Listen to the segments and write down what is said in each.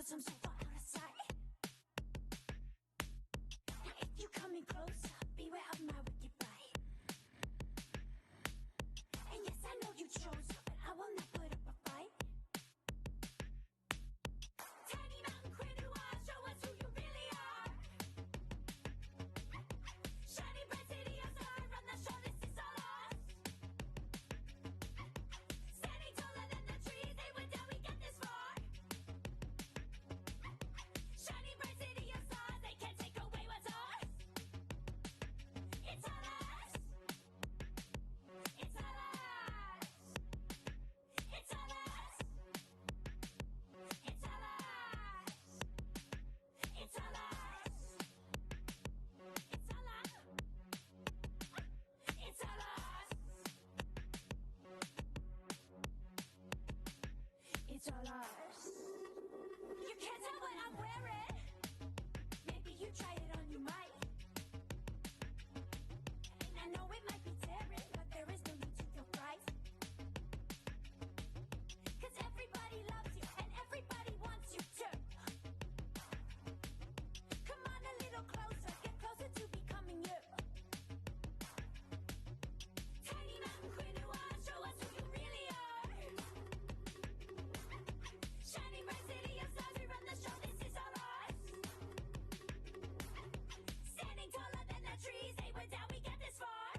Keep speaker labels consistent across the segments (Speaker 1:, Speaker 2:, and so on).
Speaker 1: 'cause I'm so far out of sight. Now if you come in closer, beware of my wicked bite. And yes, I know you chose her, but I will not put up a fight. Tiny mountain queen who are, show us who you really are. Shiny bright city of star, run the show, this is all us. Standing taller than the trees, they went down, we got this far. Shiny bright city of stars, they can't take away what's ours. It's all us. It's all us. It's all us. It's all us. It's all us. It's all us. It's all us. It's all us. You can't tell what I'm wearing. Maybe you try it on, you might. And I know it might be tearing, but there is no need to feel fright. 'Cause everybody loves you and everybody wants you too. Come on a little closer, get closer to becoming you. Tiny mountain queen who are, show us who you really are. Shining bright city of stars, we run the show, this is all us. Standing taller than the trees, they went down, we got this far.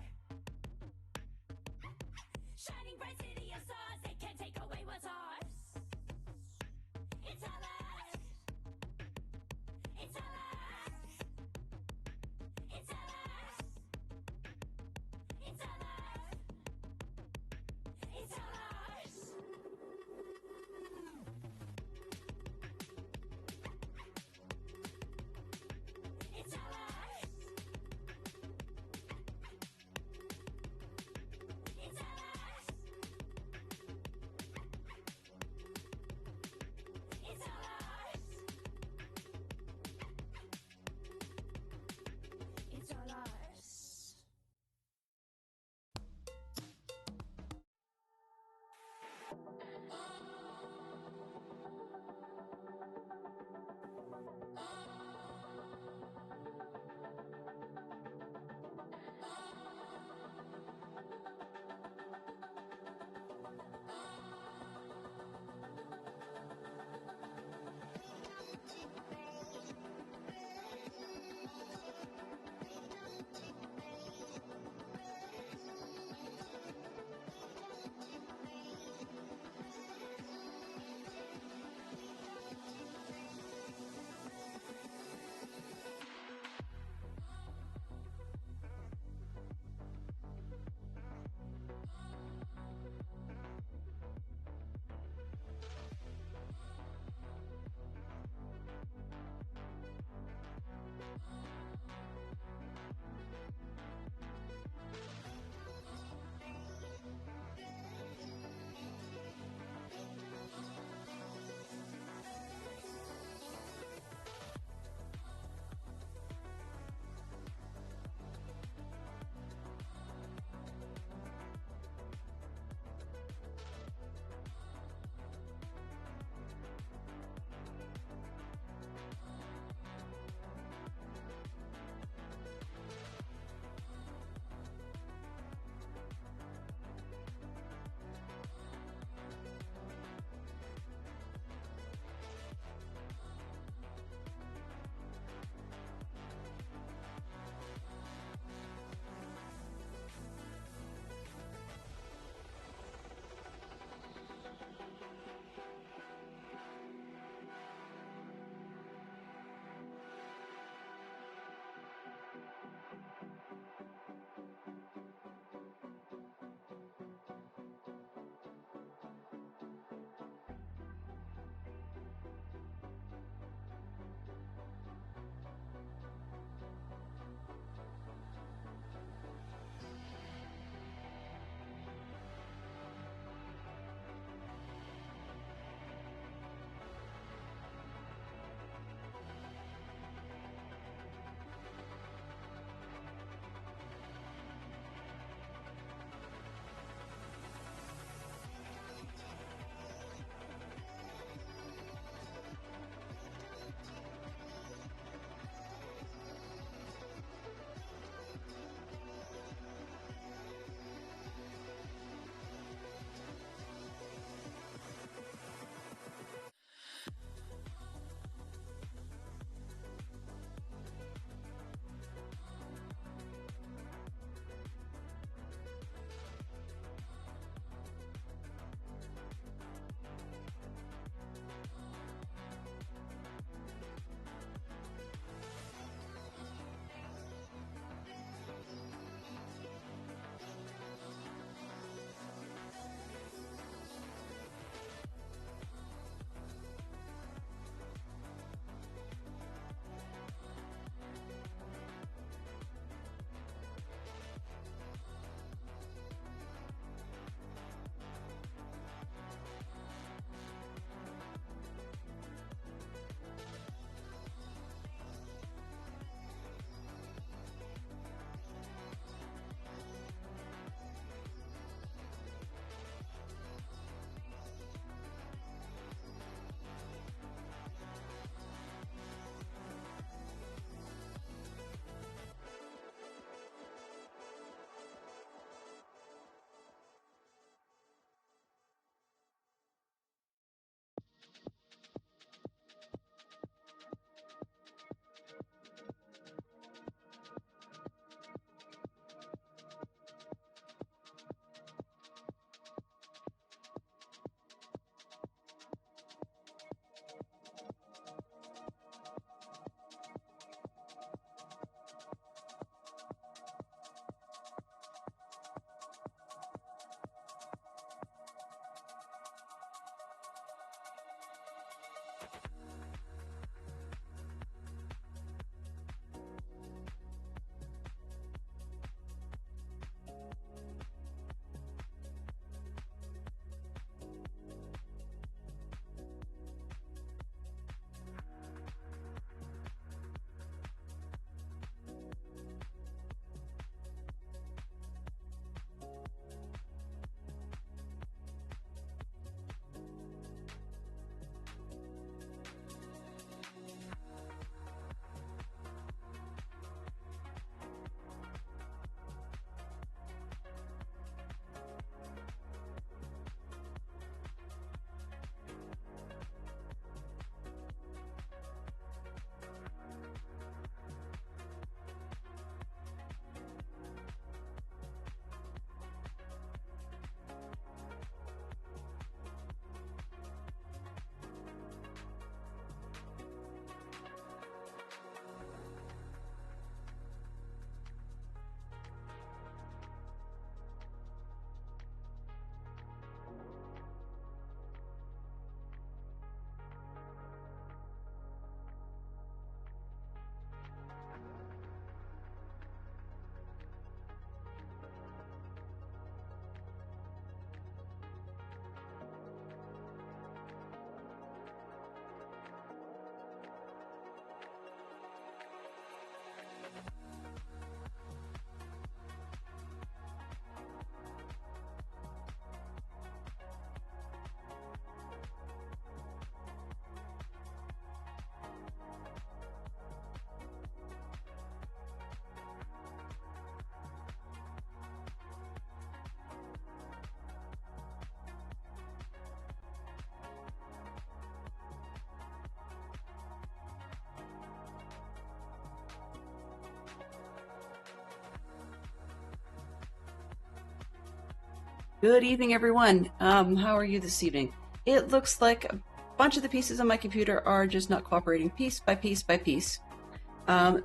Speaker 2: Good evening, everyone. How are you this evening? It looks like a bunch of the pieces on my computer are just not cooperating piece by piece by piece.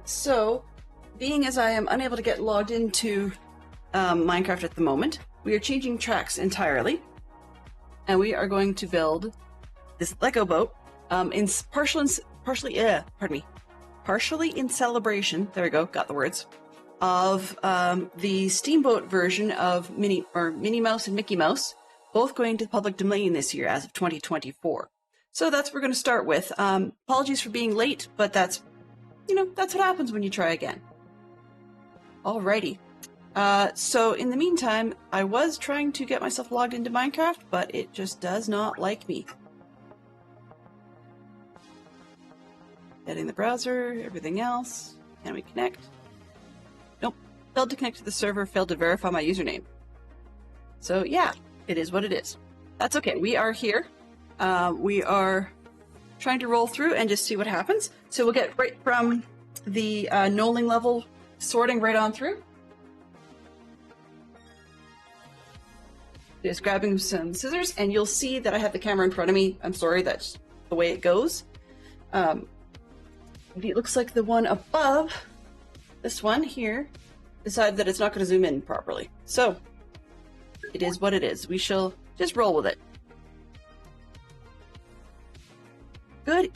Speaker 2: So, being as I am unable to get logged into Minecraft at the moment, we are changing tracks entirely, and we are going to build this Lego boat partially in celebration. There we go, got the words. Of the Steamboat version of Minnie Mouse and Mickey Mouse, both going to the public domain this year as of 2024. So that's what we're going to start with. Apologies for being late, but that's what happens when you try again. Alrighty. So in the meantime, I was trying to get myself logged into Minecraft, but it just does not like me. Getting the browser, everything else. Can we connect? Nope. Failed to connect to the server, failed to verify my username. So yeah, it is what it is. That's okay. We are here. We are trying to roll through and just see what happens. So we'll get right from the knolling level sorting right on through. Just grabbing some scissors, and you'll see that I have the camera in front of me. I'm sorry, that's the way it goes. It looks like the one above, this one here, decided that it's not going to zoom in properly. So, it is what it is. We shall just roll with it. Good.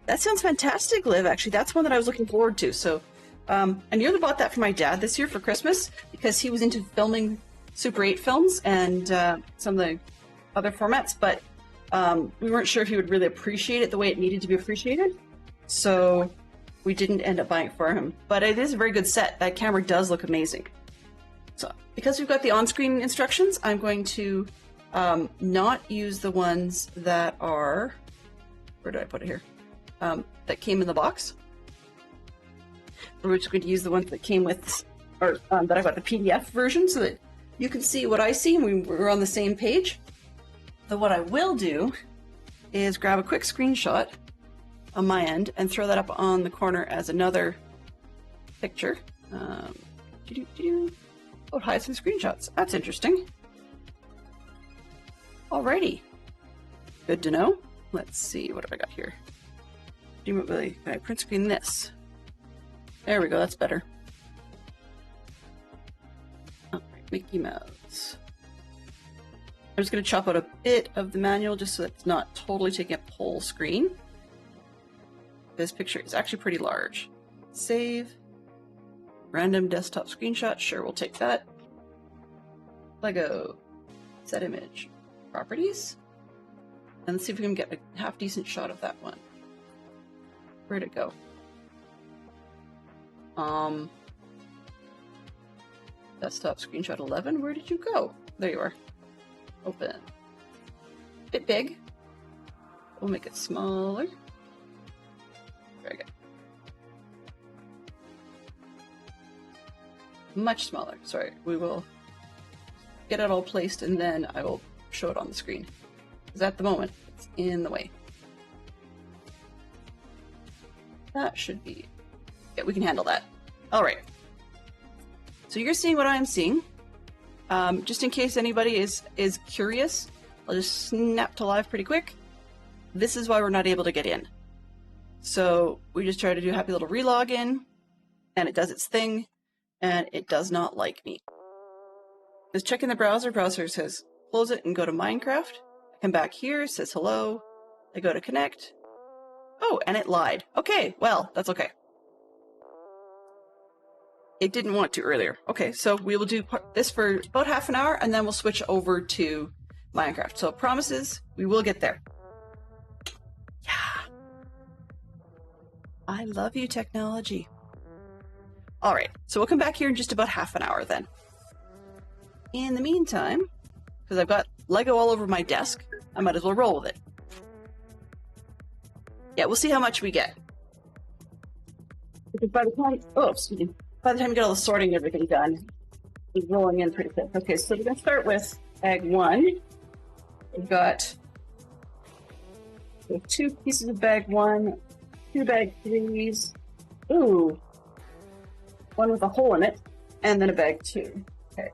Speaker 2: That sounds fantastic, Liv. Actually, that's one that I was looking forward to. So, I nearly bought that for my dad this year for Christmas because he was into filming Super 8 films and some of the other formats, but we weren't sure if he would really appreciate it the way it needed to be appreciated. So we didn't end up buying it for him. But it is a very good set. That camera does look amazing. So because we've got the on-screen instructions, I'm going to not use the ones that are... Where did I put it here? That came in the box. We're just going to use the ones that came with... or that I got the PDF version so that you can see what I see and we're on the same page. So what I will do is grab a quick screenshot on my end and throw that up on the corner as another picture. Oh, it hides some screenshots. That's interesting. Alrighty. Good to know. Let's see, what have I got here? Can I print screen this? There we go, that's better. Alright, Mickey Mouse. I'm just going to chop out a bit of the manual just so that it's not totally taking up the whole screen. This picture is actually pretty large. Save. Random desktop screenshot. Sure, we'll take that. Lego. Set image. Properties. And let's see if we can get a half-decent shot of that one. Where'd it go? Desktop screenshot 11. Where did you go? There you are. Open. Bit big. We'll make it smaller. Very good. Much smaller. Sorry. We will get it all placed and then I will show it on the screen. Because at the moment, it's in the way. That should be... Yeah, we can handle that. Alright. So you're seeing what I'm seeing. Just in case anybody is curious, I'll just snap to live pretty quick. This is why we're not able to get in. So we just try to do a happy little relogin, and it does its thing, and it does not like me. Just check in the browser. Browser says close it and go to Minecraft. I come back here, says hello. I go to connect. Oh, and it lied. Okay, well, that's okay. It didn't want to earlier. Okay, so we will do this for about half an hour, and then we'll switch over to Minecraft. So promises, we will get there. Yeah. I love you, technology. All right, so we'll come back here in just about half an hour then. In the meantime, because I've got Lego all over my desk, I might as well roll with it. Yeah, we'll see how much we get. Because by the time, by the time we get all the sorting and everything done, it's rolling in pretty quick. Okay, so we're going to start with bag 1. We've got 2 pieces of bag 1, 2 bag 3s, ooh, 1 with a hole in it, and then a bag 2. Okay.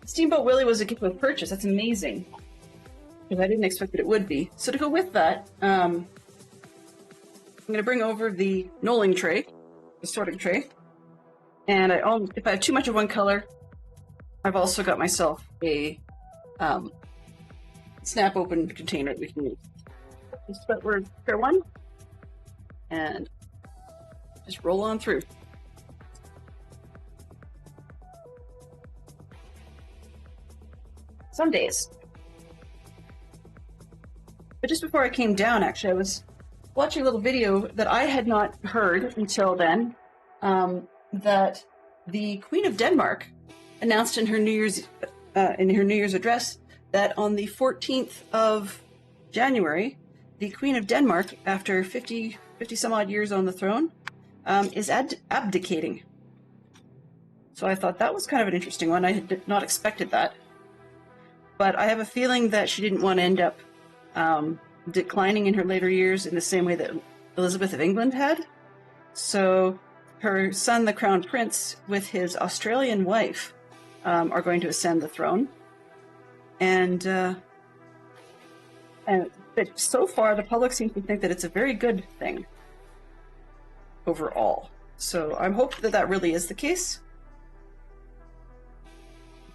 Speaker 2: Steamboat Willie was a gift with purchase. That's amazing. Because I didn't expect that it would be. So to go with that, I'm going to bring over the knolling tray, the sorting tray. And if I have too much of one color, I've also got myself a snap open container that we can use. Just about word pair one, and just roll on through. Some days. But just before I came down, actually, I was watching a little video that I had not heard until then, that the Queen of Denmark announced in her New Year's address that on the 14th of January, the Queen of Denmark, after 50 some odd years on the throne, is abdicating. So I thought that was kind of an interesting one. I had not expected that. But I have a feeling that she didn't want to end up declining in her later years in the same way that Elizabeth of England had. So her son, the Crown Prince, with his Australian wife, are going to ascend the throne. And but so far, the public seems to think that it's a very good thing overall. So I'm hoping that that really is the case.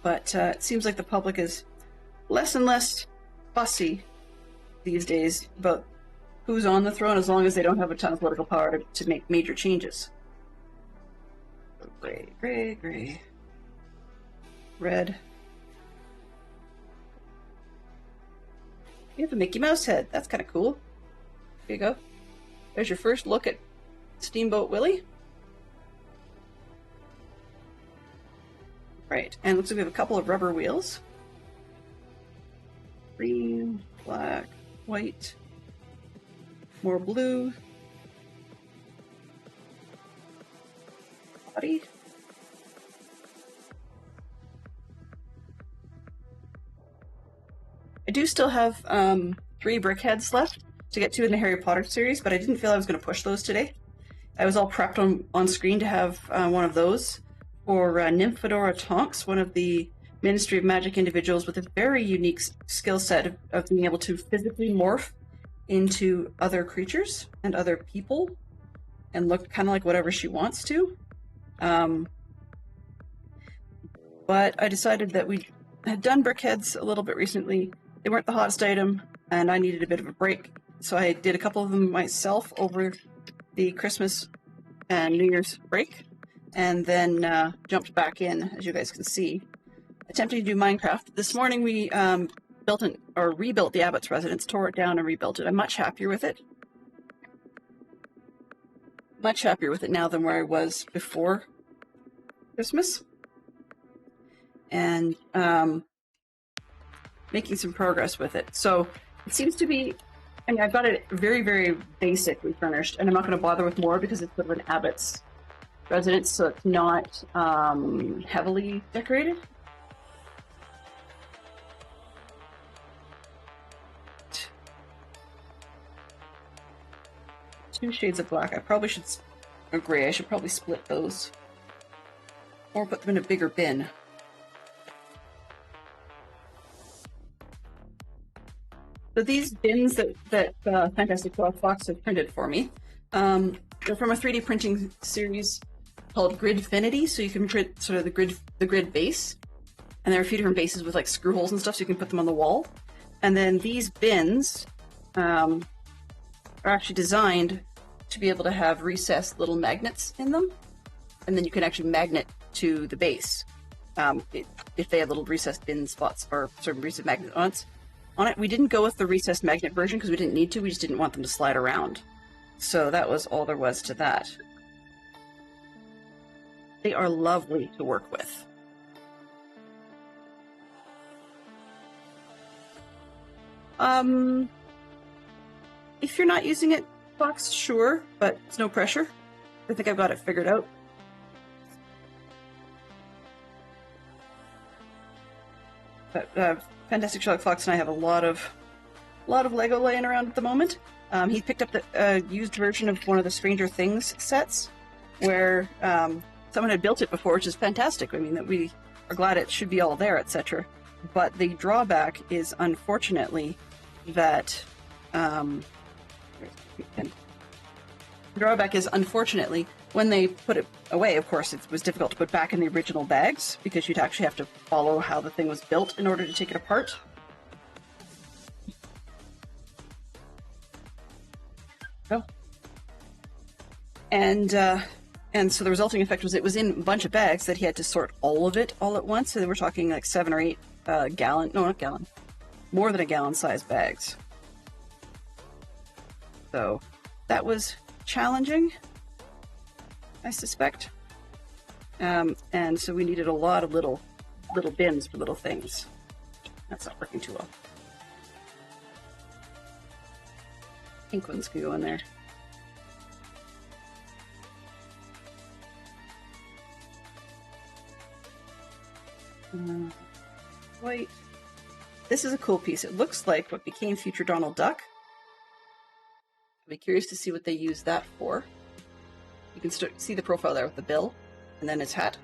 Speaker 2: But it seems like the public is less and less fussy these days about who's on the throne, as long as they don't have a ton of political power to make major changes. Gray, gray, gray. Red. You have a Mickey Mouse head. That's kind of cool. Here you go. There's your first look at Steamboat Willie. Right, and looks like we have a couple of rubber wheels. Green, black, white, more blue. Body. I do still have 3 brick heads left to get to in the Harry Potter series, but I didn't feel I was going to push those today. I was all prepped on screen to have one of those for Nymphadora Tonks, one of the Ministry of Magic individuals with a very unique skill set of being able to physically morph into other creatures and other people and look kind of like whatever she wants to. But I decided that we had done brickheads a little bit recently. They weren't the hottest item, and I needed a bit of a break. So I did a couple of them myself over the Christmas and New Year's break, and then jumped back in, as you guys can see, attempting to do Minecraft. This morning we rebuilt the Abbot's residence, tore it down and rebuilt it. I'm much happier with it. Much happier with it now than where I was before Christmas. And making some progress with it. So it seems to be, I mean, I've got it very, very basically furnished, and I'm not going to bother with more because it's sort of an Abbot's residence, so it's not heavily decorated. Two shades of black. I probably should, or gray, I should probably split those. Or put them in a bigger bin. So these bins that Fantastic Fox have printed for me, they're from a 3D printing series called Gridfinity. So you can print sort of the grid base, and there are a few different bases with like screw holes and stuff, so you can put them on the wall. And then these bins are actually designed to be able to have recessed little magnets in them, and then you can actually magnet to the base if they have little recessed bin spots or sort of recessed magnet on it. We didn't go with the recessed magnet version because we didn't need to. We just didn't want them to slide around. So that was all there was to that. They are lovely to work with. If you're not using it, Fox, sure, but it's no pressure. I think I've got it figured out. But Fantastic Sherlock Fox and I have a lot of Lego laying around at the moment. He picked up the used version of one of the Stranger Things sets, where someone had built it before, which is fantastic. I mean, that we are glad it should be all there, etc. But the drawback is, unfortunately, that when they put it away, of course, it was difficult to put back in the original bags because you'd actually have to follow how the thing was built in order to take it apart. Oh. And so the resulting effect was it was in a bunch of bags that he had to sort all of it all at once. So they were talking like 7 or 8 gallon, no, not gallon, more than a gallon size bags. So that was challenging, I suspect. And so we needed a lot of little bins for little things. That's not working too well. Pink ones can go in there. White. This is a cool piece. It looks like what became future Donald Duck. I'll be curious to see what they use that for. You can see the profile there with the bill and then his hat.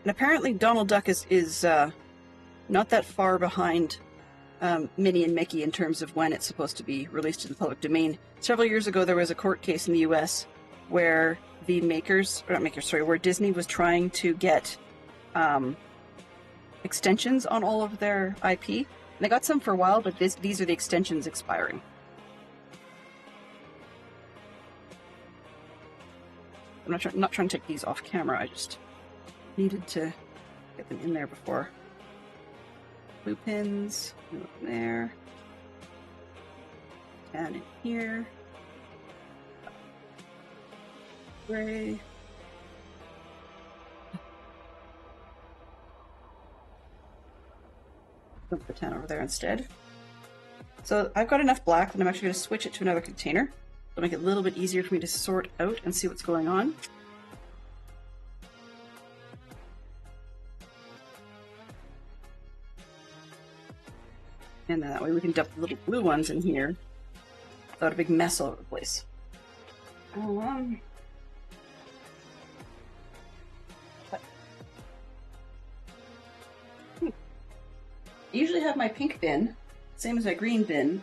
Speaker 2: And apparently Donald Duck is not that far behind Minnie and Mickey in terms of when it's supposed to be released to the public domain. Several years ago, there was a court case in the US where the where Disney was trying to get extensions on all of their IP. And they got some for a while, but these are the extensions expiring. I'm not trying to take these off camera. I just needed to get them in there before. Blue pins, there, and in here. Gray. Put the 10 over there instead. So I've got enough black that I'm actually going to switch it to another container. It'll make it a little bit easier for me to sort out and see what's going on. And then that way we can dump the little blue ones in here without a big mess all over the place. I usually have my pink bin, same as my green bin,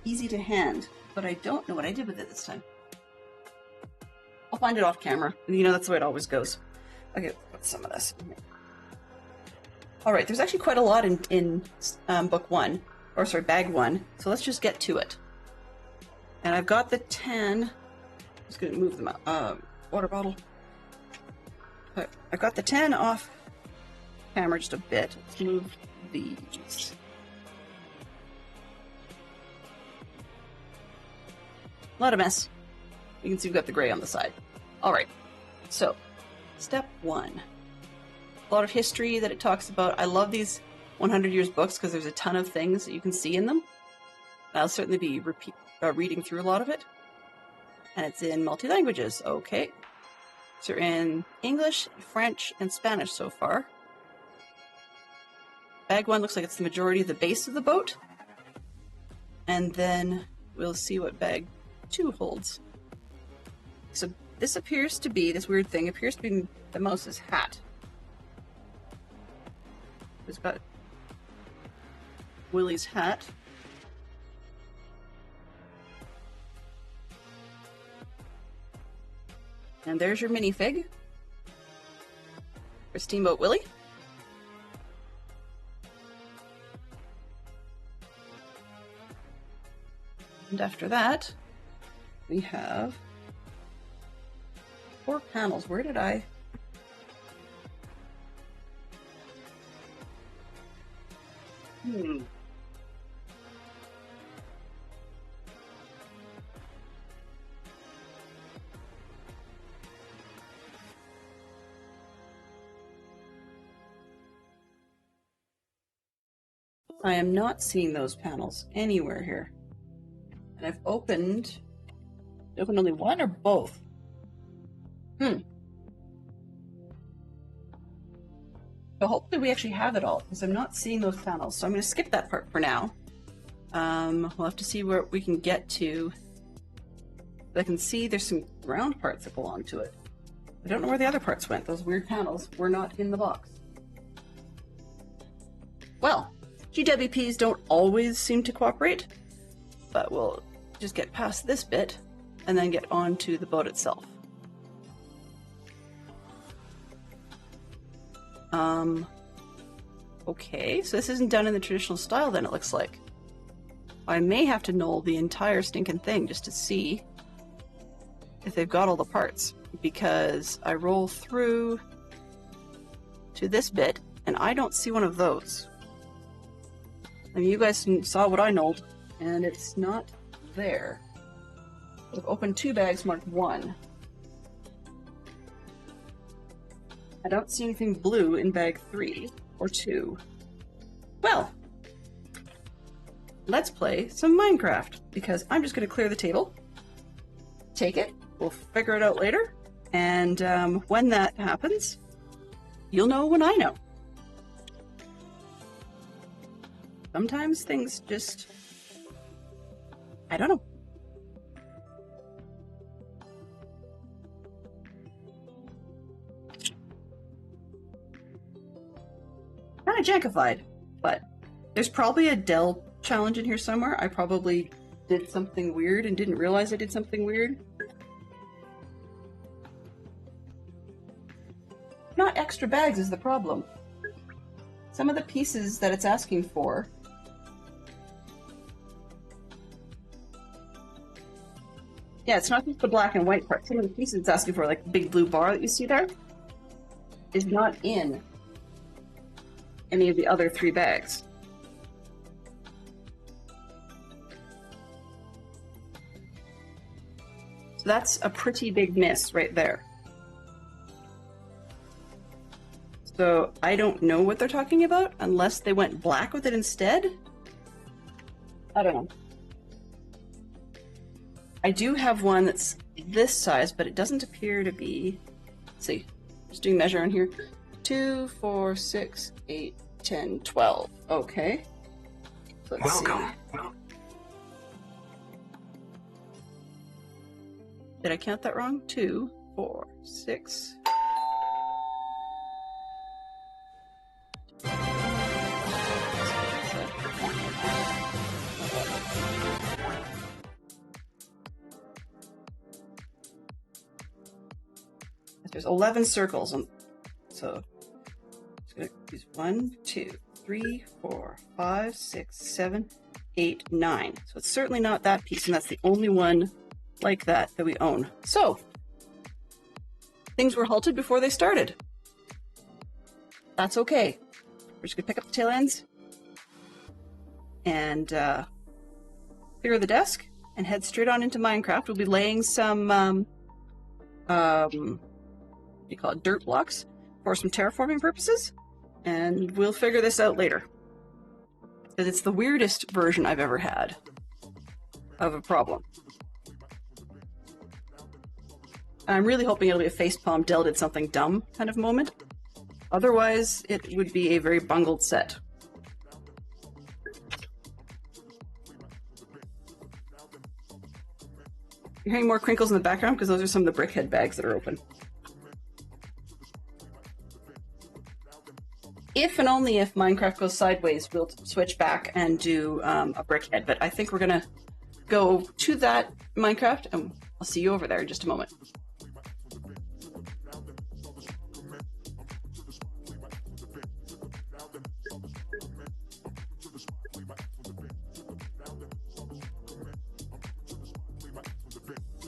Speaker 2: easy to hand, but I don't know what I did with it this time. I'll find it off camera. You know, that's the way it always goes. Okay, put some of this in here. Alright, there's actually quite a lot in book 1, or sorry, bag 1, so let's just get to it. And I've got the 10, I'm just going to move them out, water bottle. I've got the 10 off camera just a bit. Let's move these. A lot of mess. You can see we've got the gray on the side. Alright, so step 1. A lot of history that it talks about. I love these 100 years books because there's a ton of things that you can see in them. I'll certainly be reading through a lot of it. And it's in multi-languages. Okay. So we're in English, French, and Spanish so far. Bag 1 looks like it's the majority of the base of the boat. And then we'll see what bag 2 holds. So this appears to be, this weird thing appears to be the mouse's hat. It's got Willie's hat. And there's your minifig for Steamboat Willie. And after that, we have 4 panels. Where did I... I am not seeing those panels anywhere here. And I've opened only one or both? So hopefully we actually have it all, because I'm not seeing those panels. So I'm going to skip that part for now. We'll have to see where we can get to. I can see there's some round parts that belong to it. I don't know where the other parts went. Those weird panels were not in the box. Well, GWPs don't always seem to cooperate, but we'll just get past this bit and then get on to the boat itself. Okay, so this isn't done in the traditional style then, it looks like. I may have to null the entire stinking thing just to see if they've got all the parts, because I roll through to this bit and I don't see one of those. I mean, you guys saw what I nulled, and it's not there. I've opened 2 bags marked 1. I don't see anything blue in bag 3 or 2. Well, let's play some Minecraft, because I'm just going to clear the table, take it, we'll figure it out later, and when that happens, you'll know when I know. Sometimes things just, I don't know. Kind of jankified, but there's probably a Dell challenge in here somewhere. I probably did something weird and didn't realize I did something weird. Not extra bags is the problem. Some of the pieces that it's asking for yeah, it's not just the black and white part. Some of the pieces it's asking for, like the big blue bar that you see there, is not in any of the other 3 bags. So that's a pretty big miss right there. So I don't know what they're talking about unless they went black with it instead. I don't know. I do have one that's this size, but it doesn't appear to be. Let's see, just doing measure on here. 2, 4, 6, 8, 10, 12. Okay. Let's see. Did I count that wrong? 2, 4, 6. There's 11 circles, so I'm just going to use 1, 2, 3, 4, 5, 6, 7, 8, 9. So it's certainly not that piece, and that's the only one like that we own. So things were halted before they started. That's okay. We're just going to pick up the tail ends and clear the desk and head straight on into Minecraft. We'll be laying some you call it dirt blocks for some terraforming purposes, and we'll figure this out later, because it's the weirdest version I've ever had of a problem. I'm really hoping it'll be a facepalm Dell did something dumb kind of moment. Otherwise, it would be a very bungled set. You're hearing more crinkles in the background because those are some of the brickhead bags that are open. If and only if Minecraft goes sideways, we'll switch back and do a brickhead. But I think we're going to go to that Minecraft, and I'll see you over there in just a moment.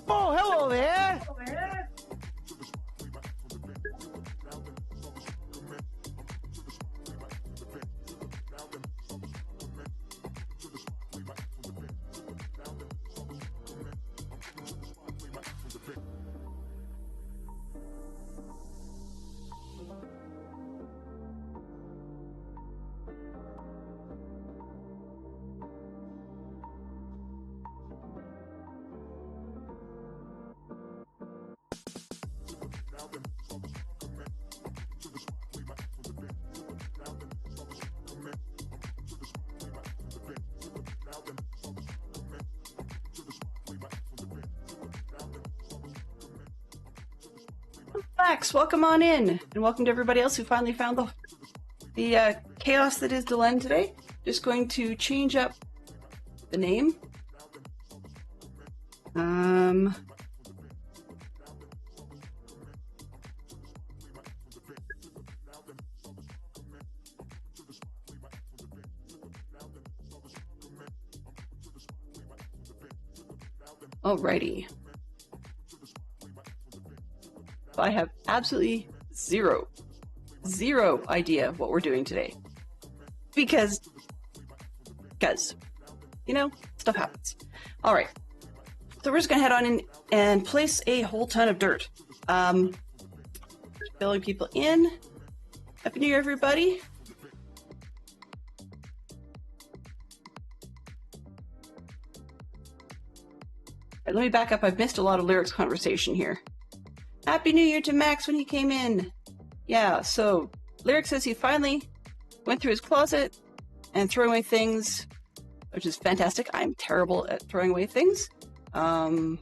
Speaker 3: Oh, hello there!
Speaker 2: Max, welcome on in, and welcome to everybody else who finally found the chaos that is Delenn today. Just going to change up the name. Alrighty. I have absolutely zero idea what we're doing today. Because, you know, stuff happens. Alright. So we're just gonna head on in and place a whole ton of dirt. Filling people in. Happy New Year, everybody. Right, let me back up. I've missed a lot of lyrics conversation here. Happy New Year to Max when he came in. Yeah, so Lyric says he finally went through his closet and throwing away things, which is fantastic. I'm terrible at throwing away things. Let's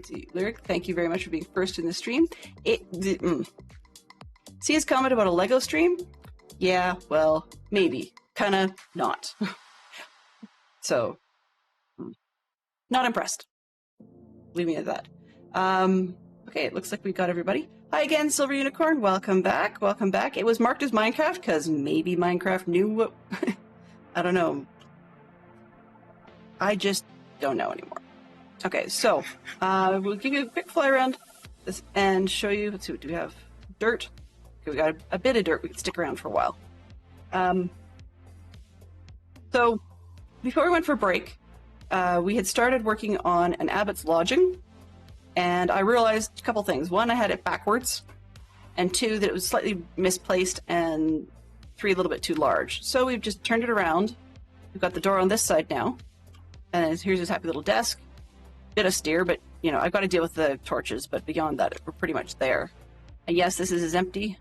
Speaker 2: see, Lyric, thank you very much for being first in the stream. See his comment about a Lego stream? Yeah, well, maybe. Kinda not. So, not impressed. Leave me at that. Okay, it looks like we've got everybody. Hi again, Silver Unicorn. Welcome back. Welcome back. It was marked as Minecraft because maybe Minecraft knew what... I don't know. I just don't know anymore. Okay, so we'll give you a quick fly around this and show you. Let's see, what do we have? Dirt. Okay, we got a bit of dirt. We can stick around for a while. So before we went for break, we had started working on an abbot's lodging. And I realized a couple things. One, I had it backwards. And two, that it was slightly misplaced. And three, a little bit too large. So we've just turned it around. We've got the door on this side now. And here's his happy little desk. Bit austere, but, you know, I've got to deal with the torches. But beyond that, we're pretty much there. And yes, this is empty.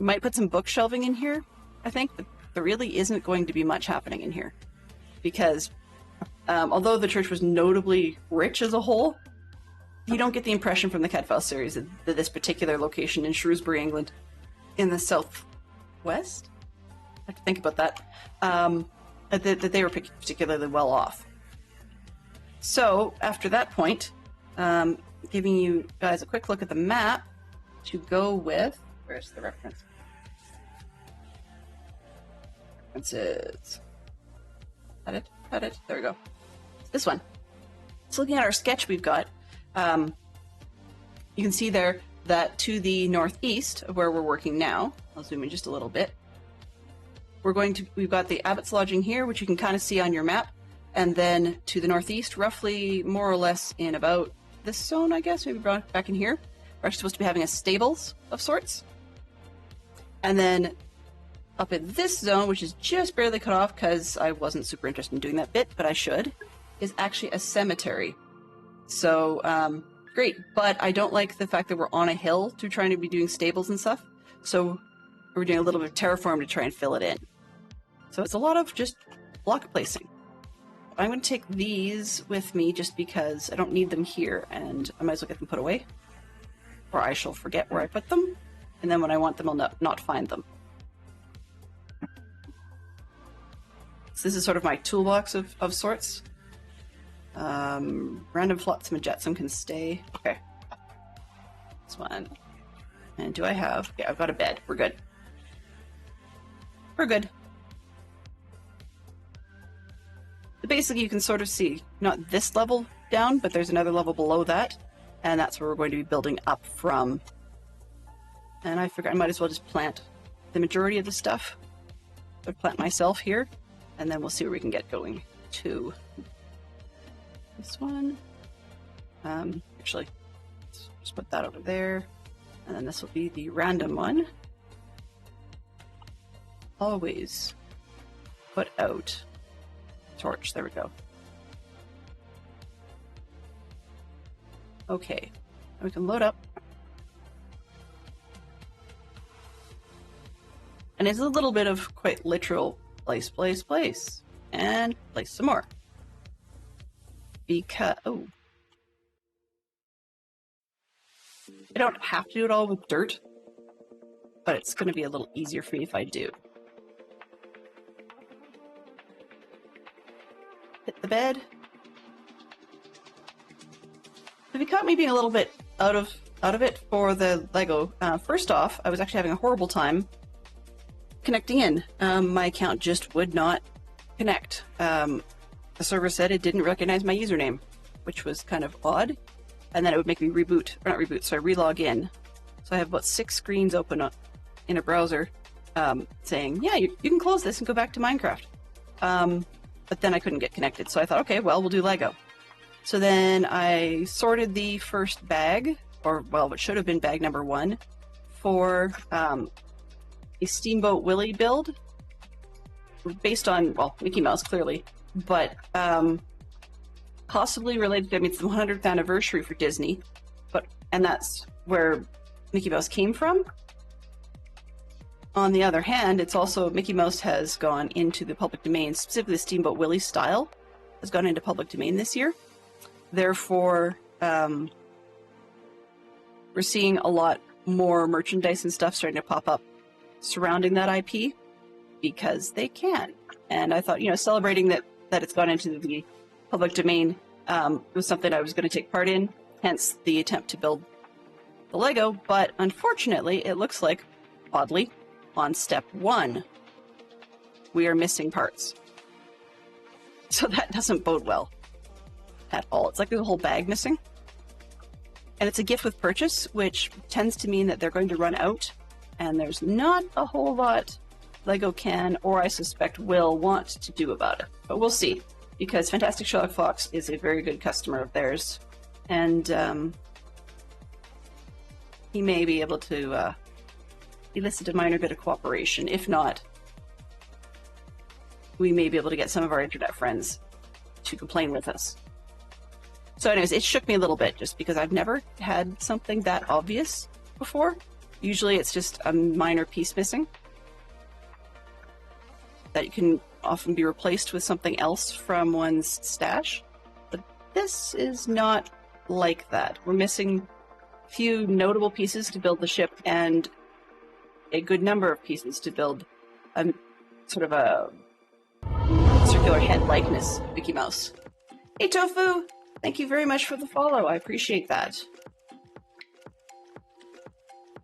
Speaker 2: We might put some bookshelving in here, I think. But there really isn't going to be much happening in here. Because although the church was notably rich as a whole, you don't get the impression from the Cadfael series that this particular location in Shrewsbury, England, in the southwest, I have to think about that, that they were particularly well off. So, after that point, giving you guys a quick look at the map to go with, where's the reference? References. Had it, there we go. This one. So looking at our sketch we've got, you can see there that to the northeast of where we're working now, I'll zoom in just a little bit, we've got the Abbot's Lodging here, which you can kind of see on your map, and then to the northeast, roughly more or less in about this zone, I guess, maybe back in here, we're actually supposed to be having a stables of sorts. And then up in this zone, which is just barely cut off because I wasn't super interested in doing that bit, but I should, is actually a cemetery. So, great, but I don't like the fact that we're on a hill to trying to be doing stables and stuff. So we're doing a little bit of terraform to try and fill it in. So it's a lot of just block placing. I'm going to take these with me just because I don't need them here, and I might as well get them put away. Or I shall forget where I put them, and then when I want them, I'll not find them. So this is sort of my toolbox of sorts. Random flotsam and jetsam can stay. Okay. This one. And do I have... Yeah, I've got a bed. We're good. We're good. But basically, you can sort of see, not this level down, but there's another level below that. And that's where we're going to be building up from. And I figured I might as well just plant the majority of the stuff. I'll plant myself here. And then we'll see where we can get going to. This one. Actually, let's just put that over there. And then this will be the random one. Always put out torch. There we go. Okay. We can load up. And it's a little bit of quite literal place, place, place. And place some more. Because, oh. I don't have to do it all with dirt, but it's going to be a little easier for me if I do. Hit the bed. If you caught me being a little bit out of it for the Lego, first off, I was actually having a horrible time connecting in. My account just would not connect. The server said it didn't recognize my username, which was kind of odd. And then it would make me relog in. So I have about 6 screens open in a browser saying, yeah, you can close this and go back to Minecraft. But then I couldn't get connected. So I thought, okay, well, we'll do Lego. So then I sorted the first bag, or well, what should have been bag number 1, for a Steamboat Willie build based on, well, Mickey Mouse, clearly, but possibly related to, I mean, it's the 100th anniversary for Disney, and that's where Mickey Mouse came from. On the other hand, it's also, Mickey Mouse has gone into the public domain, specifically the Steamboat Willie style has gone into public domain this year. Therefore, we're seeing a lot more merchandise and stuff starting to pop up surrounding that IP because they can. And I thought, you know, celebrating that it's gone into the public domain was something I was going to take part in, hence the attempt to build the Lego. But unfortunately, it looks like, oddly, on step 1, we are missing parts. So that doesn't bode well at all. It's like there's a whole bag missing. And it's a gift with purchase, which tends to mean that they're going to run out, and there's not a whole lot Lego can, or I suspect will, want to do about it. But we'll see, because Fantastic Sherlock Fox is a very good customer of theirs, and he may be able to elicit a minor bit of cooperation. If not, we may be able to get some of our internet friends to complain with us. So anyways, it shook me a little bit just because I've never had something that obvious before. Usually it's just a minor piece missing that can often be replaced with something else from one's stash. But this is not like that. We're missing a few notable pieces to build the ship and a good number of pieces to build a sort of a circular head likeness of Mickey Mouse. Hey Tofu! Thank you very much for the follow. I appreciate that.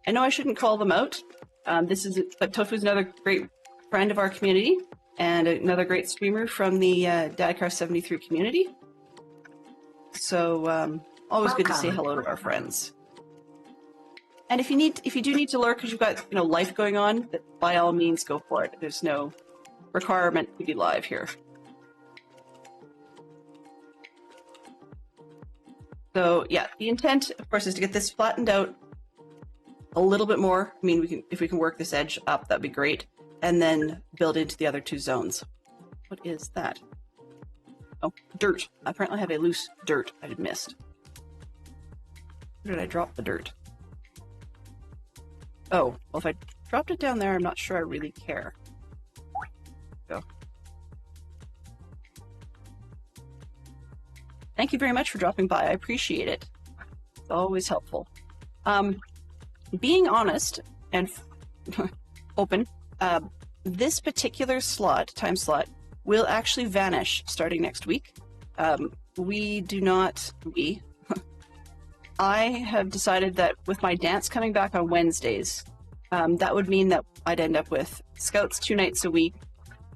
Speaker 2: I know I shouldn't call them out. But Tofu's another great friend of our community and another great streamer from the Dadcar73 community. So always good to say hello to our friends. And if you do need to lurk because you've got life going on, by all means go for it. There's no requirement to be live here. So yeah, the intent, of course, is to get this flattened out a little bit more. I mean, if we can work this edge up, that'd be great, and then build into the other 2 zones. What is that? Oh, dirt. Apparently, I have a loose dirt I had missed. Where did I drop the dirt? Oh, well, if I dropped it down there, I'm not sure I really care. Go. Thank you very much for dropping by. I appreciate it. It's always helpful. Being honest and open, this particular time slot, will actually vanish starting next week. I have decided that with my dance coming back on Wednesdays, that would mean that I'd end up with Scouts 2 nights a week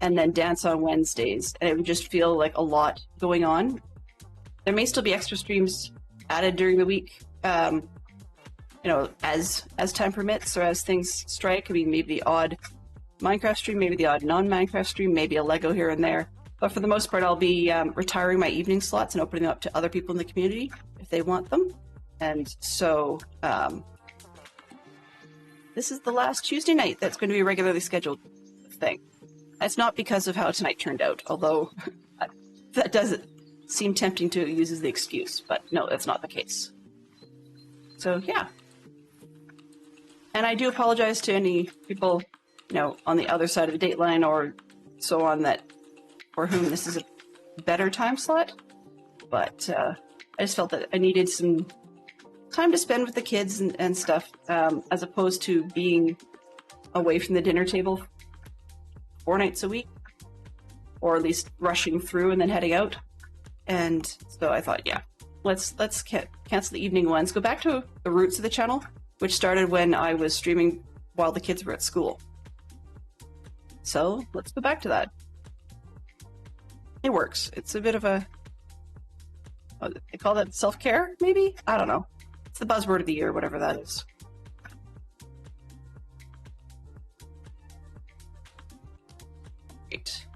Speaker 2: and then dance on Wednesdays, and it would just feel like a lot going on. There may still be extra streams added during the week, as time permits or as things strike. I mean, maybe the odd Minecraft stream, maybe the odd non-Minecraft stream, maybe a Lego here and there. But for the most part, I'll be retiring my evening slots and opening them up to other people in the community if they want them. And so this is the last Tuesday night that's going to be a regularly scheduled thing. It's not because of how tonight turned out, although that doesn't seem tempting to use as the excuse, but no, that's not the case. So yeah. And I do apologize to any people, on the other side of the date line or so on that for whom this is a better time slot. But I just felt that I needed some time to spend with the kids and stuff, as opposed to being away from the dinner table 4 nights a week, or at least rushing through and then heading out. And so I thought, yeah, let's cancel the evening ones, go back to the roots of the channel, which started when I was streaming while the kids were at school. So let's go back to that. It works. It's a bit of a, they call that self-care, maybe? I don't know. It's the buzzword of the year, whatever that is. Great.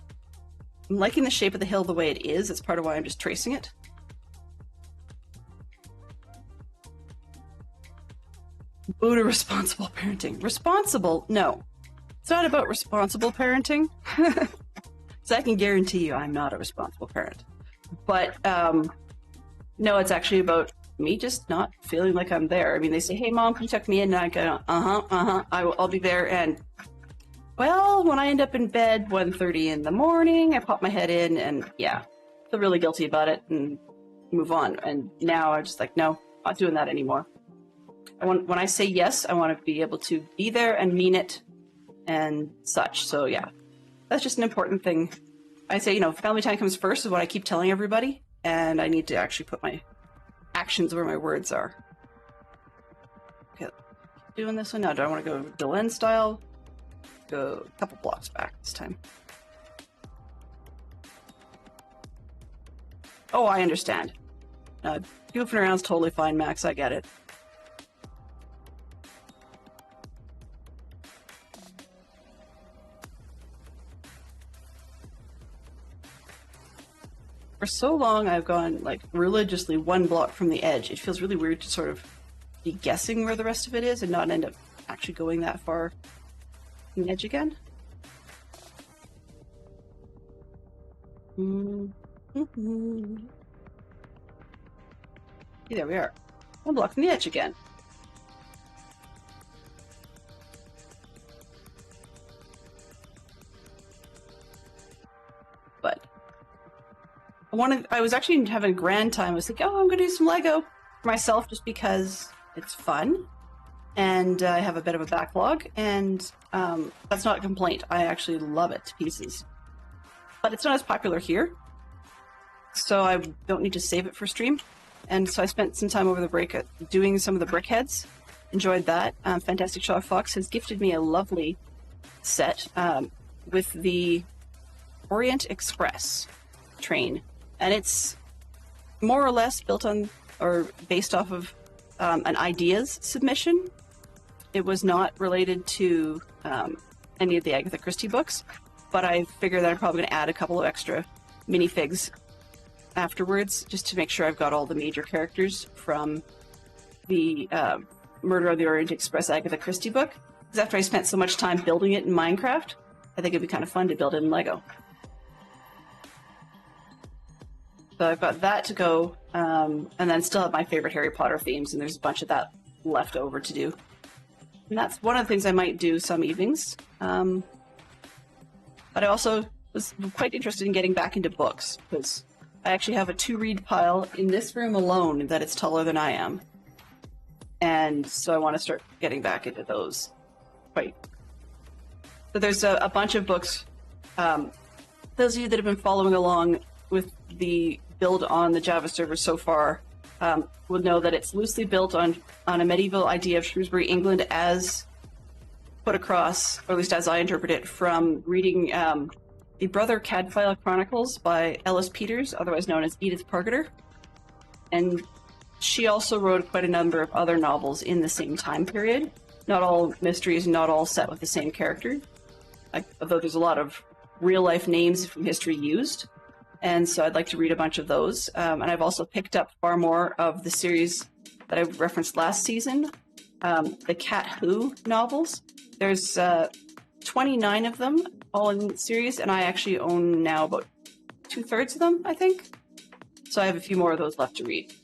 Speaker 2: I'm liking the shape of the hill the way it is. That's part of why I'm just tracing it. Boo to responsible parenting. Responsible? No. It's not about responsible parenting. So I can guarantee you I'm not a responsible parent. But no, it's actually about me just not feeling like I'm there. I mean, they say, hey, Mom, can you tuck me in? And I go, I'll be there. And, well, when I end up in bed 1:30 in the morning, I pop my head in and, yeah, feel really guilty about it and move on. And now I'm just like, no, not doing that anymore. When I say yes, I want to be able to be there and mean it and such. So, yeah, that's just an important thing. I say, family time comes first is what I keep telling everybody. And I need to actually put my actions where my words are. Okay, doing this one now. Do I want to go Delenn style? Go a couple blocks back this time. Oh, I understand. Goofing around is totally fine, Max. I get it. For so long, I've gone like religiously 1 block from the edge. It feels really weird to sort of be guessing where the rest of it is and not end up actually going that far from the edge again. There we are. 1 block from the edge again. But I was actually having a grand time. I was like, oh, I'm going to do some Lego for myself just because it's fun. And I have a bit of a backlog. And that's not a complaint. I actually love it to pieces. But it's not as popular here. So I don't need to save it for stream. And so I spent some time over the break doing some of the brickheads. Enjoyed that. Fantastic Shaw Fox has gifted me a lovely set with the Orient Express train. And it's more or less built on or based off of an ideas submission. It was not related to any of the Agatha Christie books, but I figured that I'm probably going to add a couple of extra minifigs afterwards just to make sure I've got all the major characters from the Murder on the Orient Express Agatha Christie book. Because after I spent so much time building it in Minecraft, I think it'd be kind of fun to build it in Lego. So I've got that to go, and then still have my favorite Harry Potter themes, and there's a bunch of that left over to do. And that's one of the things I might do some evenings. But I also was quite interested in getting back into books, because I actually have a to-read pile in this room alone that it's taller than I am. And so I want to start getting back into those. So there's a bunch of books. Those of you that have been following along with the build on the Java server so far will know that it's loosely built on a medieval idea of Shrewsbury, England, as put across, or at least as I interpret it, from reading the Brother Cadfael Chronicles by Ellis Peters, otherwise known as Edith Pargeter. And she also wrote quite a number of other novels in the same time period. Not all mysteries, not all set with the same character, although there's a lot of real-life names from history used. And so I'd like to read a bunch of those. And I've also picked up far more of the series that I referenced last season, the Cat Who novels. There's 29 of them, all in the series, and I actually own now about 2/3 of them, I think. So I have a few more of those left to read.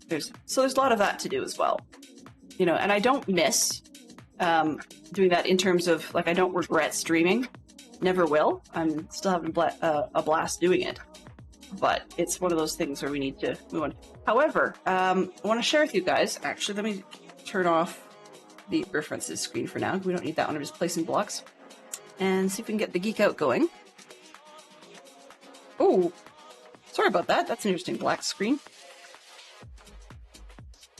Speaker 2: There's a lot of that to do as well. And I don't miss doing that in terms of, I don't regret streaming. Never will. I'm still having a blast doing it. but it's one of those things where we need to move on. However, I want to share with you guys, actually, let me turn off the references screen for now. We don't need that one. I'm just placing blocks. And see if we can get the Geek Out going. Oh, sorry about that. That's an interesting black screen.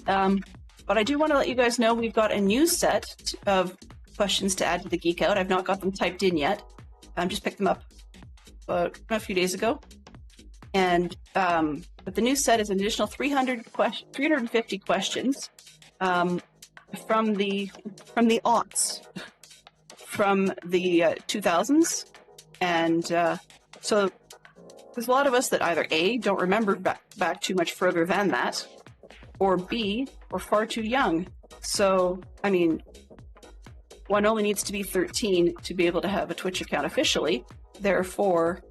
Speaker 2: But I do want to let you guys know we've got a new set of questions to add to the Geek Out. I've not got them typed in yet. Just picked them up a few days ago. And but the new set is an additional 350 questions from the aughts, from the 2000s, and so there's a lot of us that either A, don't remember back too much further than that, or B, we're far too young. So, I mean, one only needs to be 13 to be able to have a Twitch account officially. Therefore,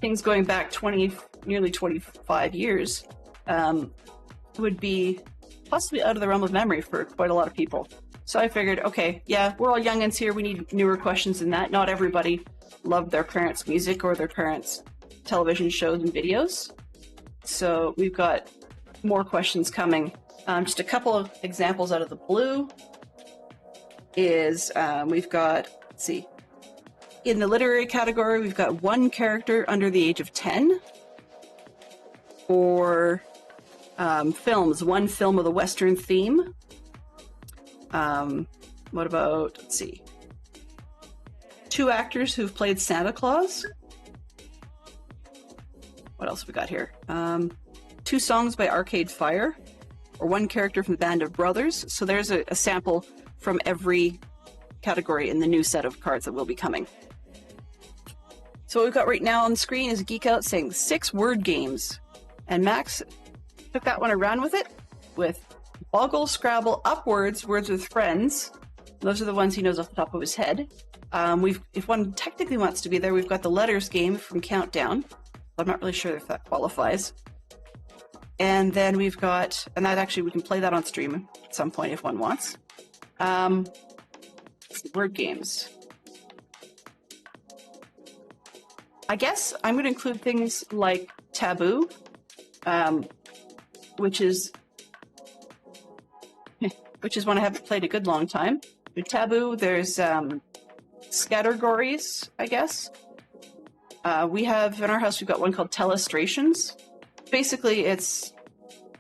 Speaker 2: things going back nearly 25 years would be possibly out of the realm of memory for quite a lot of people. So I figured, okay, yeah, we're all youngins here. We need newer questions than that. Not everybody loved their parents' music or their parents' television shows and videos. So we've got more questions coming. Just a couple of examples out of the blue is we've got, let's see, in the literary category, we've got one character under the age of 10. Or films, one film with a Western theme. What about, let's see, 2 actors who've played Santa Claus. What else have we got here? 2 songs by Arcade Fire, or 1 character from the Band of Brothers. So there's a sample from every category in the new set of cards that will be coming. So what we've got right now on the screen is a Geek Out saying 6 word games. And Max took that one around with it, with Boggle, Scrabble, Upwards, Words with Friends. Those are the ones he knows off the top of his head. If one technically wants to be there, we've got the Letters game from Countdown. I'm not really sure if that qualifies. And then we've got, and that actually, we can play that on stream at some point if one wants. Word games. I guess I'm going to include things like Taboo, which is one I haven't played a good long time. With Taboo, there's Scattergories, I guess. We have, in our house, we've got one called Telestrations. Basically, it's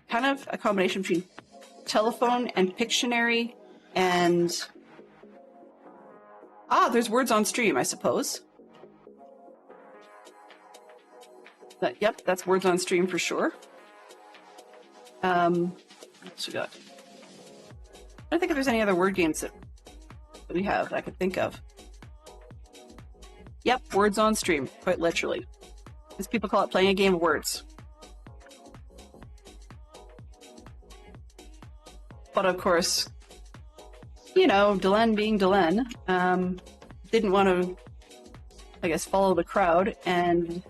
Speaker 2: kind of a combination between telephone and Pictionary and... there's words on stream, I suppose. Yep, that's words on stream for sure. What else we got? I don't think if there's any other word games that we have that I could think of. Yep, words on stream, quite literally. As people call it, playing a game of words. But of course, you know, Delenn being Delenn, didn't want to, I guess, follow the crowd and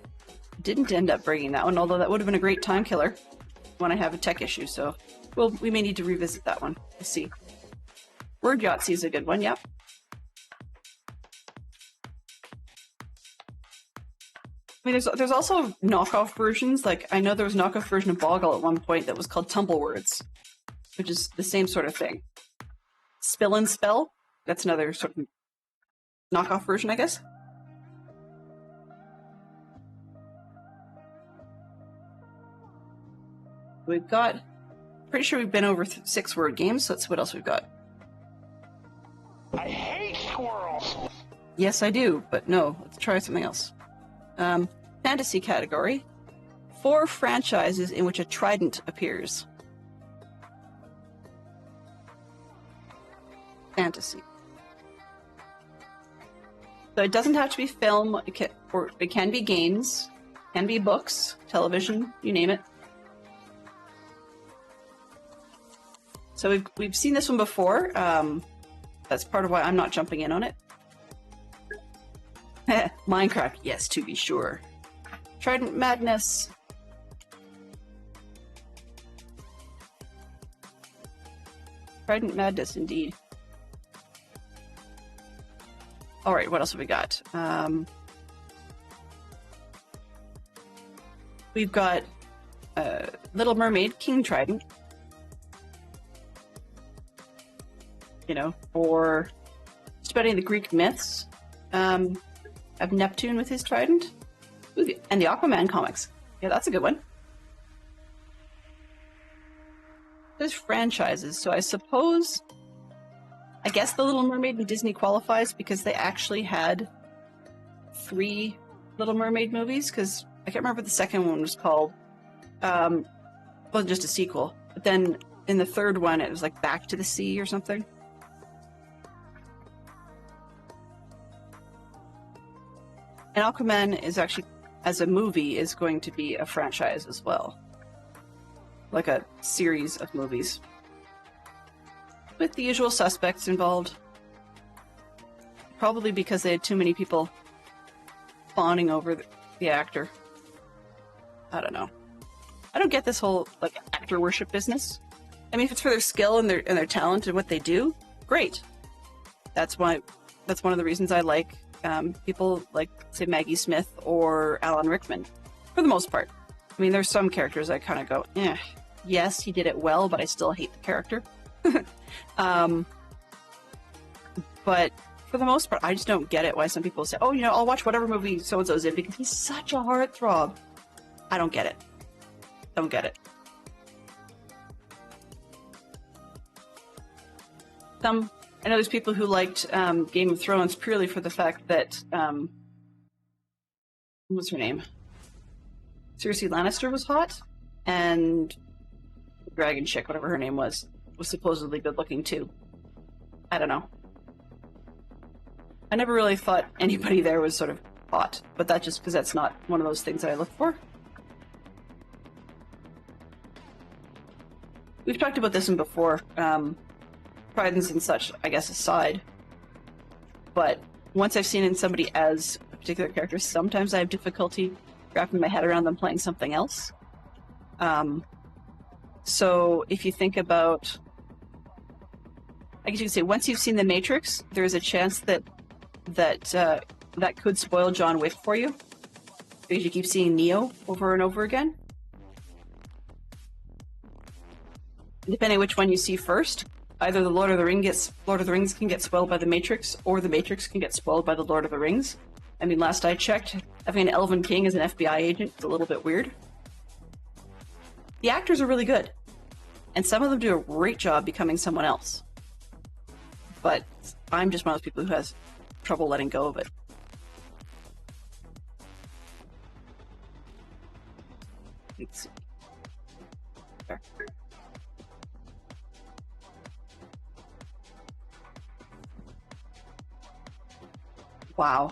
Speaker 2: didn't end up bringing that one, although that would have been a great time killer when I have a tech issue, so we may need to revisit that one. Let's see. Word Yahtzee is a good one, yep. I mean, there's also knockoff versions. Like, I know there was a knockoff version of Boggle at one point that was called Tumblewords, which is the same sort of thing. Spill and Spell, that's another sort of knockoff version, I guess. We've got, pretty sure we've been over 6 word games, so let's see what else we've got.
Speaker 3: I hate squirrels!
Speaker 2: Yes, I do, but no, let's try something else. Fantasy category. 4 franchises in which a trident appears. Fantasy. So it doesn't have to be film, it can be games, can be books, television, you name it. So we've seen this one before. That's part of why I'm not jumping in on it. Minecraft, yes, to be sure. Trident Madness. Trident Madness, indeed. All right, what else have we got? We've got Little Mermaid, King Trident. You know, for studying the Greek myths of Neptune with his trident. Ooh, and the Aquaman comics. Yeah, that's a good one. There's franchises, so I suppose... I guess The Little Mermaid in Disney qualifies because they actually had 3 Little Mermaid movies, because I can't remember what the second one was called. It wasn't just a sequel. But then in the third one, it was like Back to the Sea or something. And Aquaman is actually, as a movie, is going to be a franchise as well. Like a series of movies. With the usual suspects involved. Probably because they had too many people fawning over the actor. I don't know. I don't get this whole, like, actor worship business. I mean, if it's for their skill and their talent and what they do, great. That's one of the reasons I like people like, say, Maggie Smith or Alan Rickman, for the most part. I mean, there's some characters I kind of go, eh, yes, he did it well, but I still hate the character. But for the most part, I just don't get it why some people say, oh, you know, I'll watch whatever movie so-and-so's in because he's such a heartthrob. I don't get it. Don't get it. I know there's people who liked Game of Thrones purely for the fact that, what's her name? Cersei Lannister was hot, and Dragon Chick, whatever her name was supposedly good looking too. I don't know. I never really thought anybody there was sort of hot, but that's just because that's not one of those things that I look for. We've talked about this one before, Pridens and such, I guess, aside. But once I've seen in somebody as a particular character, sometimes I have difficulty wrapping my head around them playing something else. So if you think about, I guess you could say, once you've seen The Matrix, there's a chance that could spoil John Wick for you, because you keep seeing Neo over and over again. Depending on which one you see first, either the Lord of the Rings can get spoiled by The Matrix, or The Matrix can get spoiled by the Lord of the Rings. I mean, last I checked, having an Elven King as an FBI agent is a little bit weird. The actors are really good, and some of them do a great job becoming someone else. But I'm just one of those people who has trouble letting go of it. Let's see. There. Wow.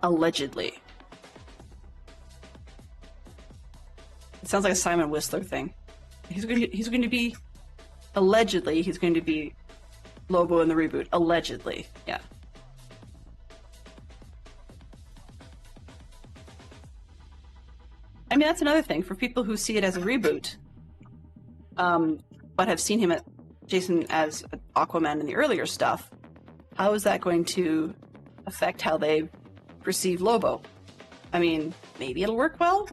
Speaker 2: Allegedly. It sounds like a Simon Whistler thing. He's going to be... Allegedly, he's going to be Lobo in the reboot. Allegedly. Yeah. I mean, that's another thing. For people who see it as a reboot, but have seen him at Jason as Aquaman in the earlier stuff, how is that going to affect how they perceive Lobo? I mean, maybe it'll work well,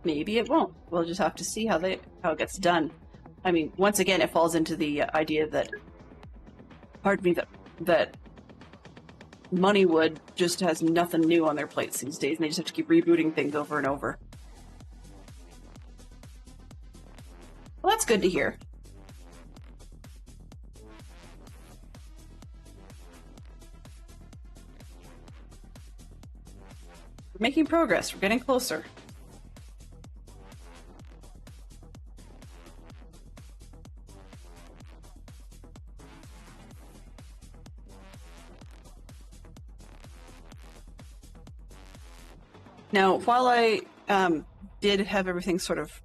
Speaker 2: maybe it won't. We'll just have to see how it gets done. I mean, once again, it falls into the idea that, pardon me, that Moneywood just has nothing new on their plates these days, and they just have to keep rebooting things over and over. Well, that's good to hear. We're making progress. We're getting closer. Now, while I did have everything sort of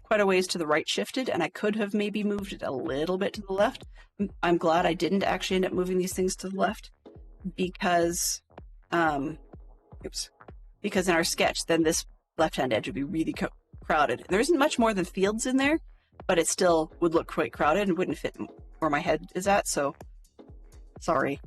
Speaker 2: quite a ways to the right shifted, and I could have maybe moved it a little bit to the left, I'm glad I didn't actually end up moving these things to the left, because, because in our sketch, then this left-hand edge would be really crowded. There isn't much more than fields in there, but it still would look quite crowded and wouldn't fit where my head is at, so sorry.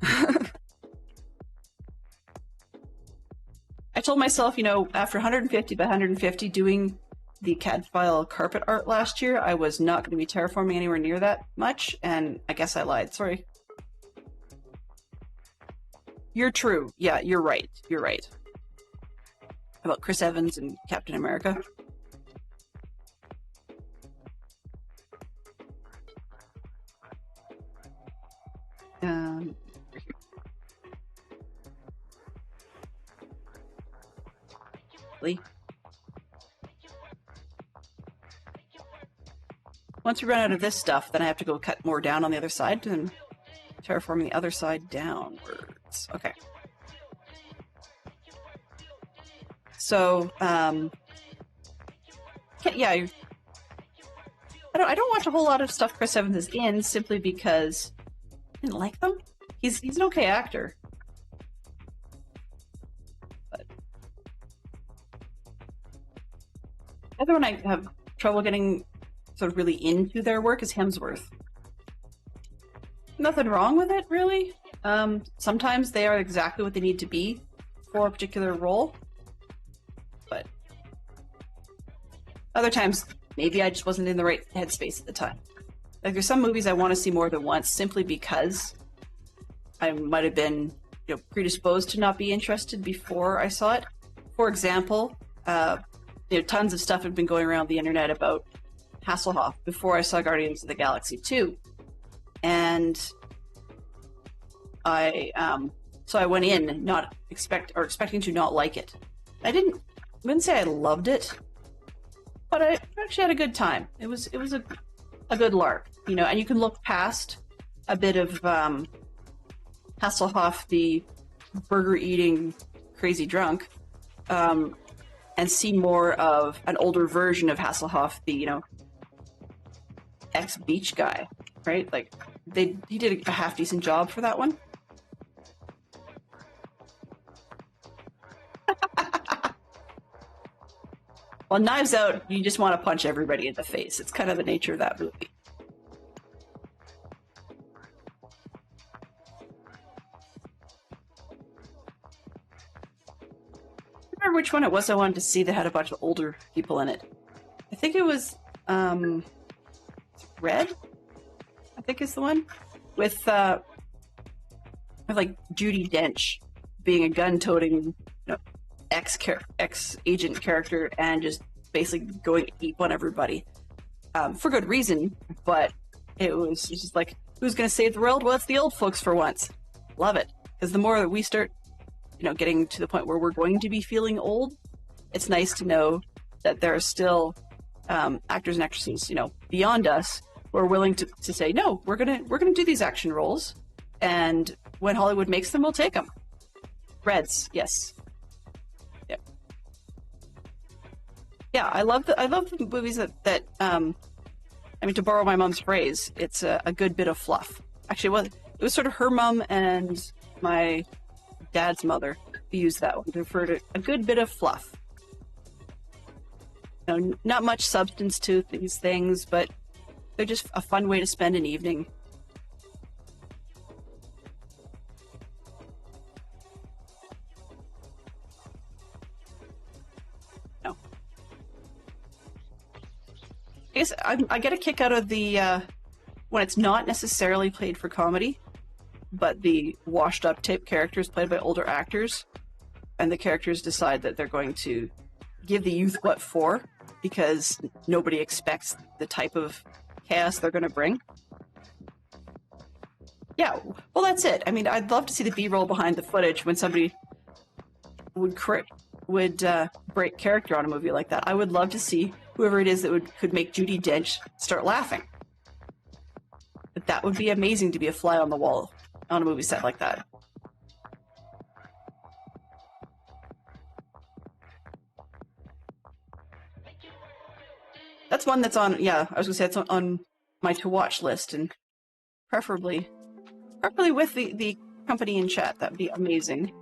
Speaker 2: I told myself, you know, after 150 by 150 doing the CAD file carpet art last year, I was not going to be terraforming anywhere near that much, and I guess I lied. Sorry. You're true. Yeah, you're right. You're right. About Chris Evans and Captain America. Once we run out of this stuff, then I have to go cut more down on the other side and terraform the other side downwards. Okay. So, yeah, I don't watch a whole lot of stuff Chris Evans is in simply because I didn't like them. He's an okay actor. But the other one I have trouble getting sort of really into their work is Hemsworth. Nothing wrong with it, really. Sometimes they are exactly what they need to be for a particular role. But other times, maybe I just wasn't in the right headspace at the time. Like, there's some movies I want to see more than once simply because I might have been, you know, predisposed to not be interested before I saw it. For example, you know, tons of stuff had been going around the internet about Hasselhoff before I saw Guardians of the Galaxy 2. And so I went in not expecting to not like it. I wouldn't say I loved it, but I actually had a good time. It was a good lark, you know, and you can look past a bit of Hasselhoff, the burger-eating crazy drunk, and see more of an older version of Hasselhoff, the, you know, ex-beach guy, right? Like, he did a half-decent job for that one. Well, Knives Out, you just want to punch everybody in the face. It's kind of the nature of that movie. I remember which one it was I wanted to see that had a bunch of older people in it. I think it was Red, I think is the one, with like Judi Dench being a gun-toting, you know, ex-agent character and just basically going ape on everybody for good reason, but it was just like, who's going to save the world? Well, it's the old folks for once. Love it, because the more that we start, you know, getting to the point where we're going to be feeling old, it's nice to know that there are still actors and actresses, you know, beyond us who are willing to say, no, we're gonna do these action roles, and when Hollywood makes them, we'll take them. Reds, yes. Yep. Yeah, I love the movies that I mean, to borrow my mom's phrase, it's a good bit of fluff. Actually, it was sort of her mom and my dad's mother who used that one to refer to a good bit of fluff. You know, not much substance to these things, but they're just a fun way to spend an evening. No. I guess I get a kick out of the when it's not necessarily played for comedy, but the washed-up type characters played by older actors, and the characters decide that they're going to give the youth what for, because nobody expects the type of chaos they're going to bring. Yeah, well, that's it. I mean, I'd love to see the B-roll behind the footage when somebody would break character on a movie like that. I would love to see whoever it is that could make Judi Dench start laughing. But that would be amazing to be a fly on the wall on a movie set like that. That's one that's on, yeah, I was gonna say it's on my to-watch list, and preferably with the company in chat. That'd be amazing.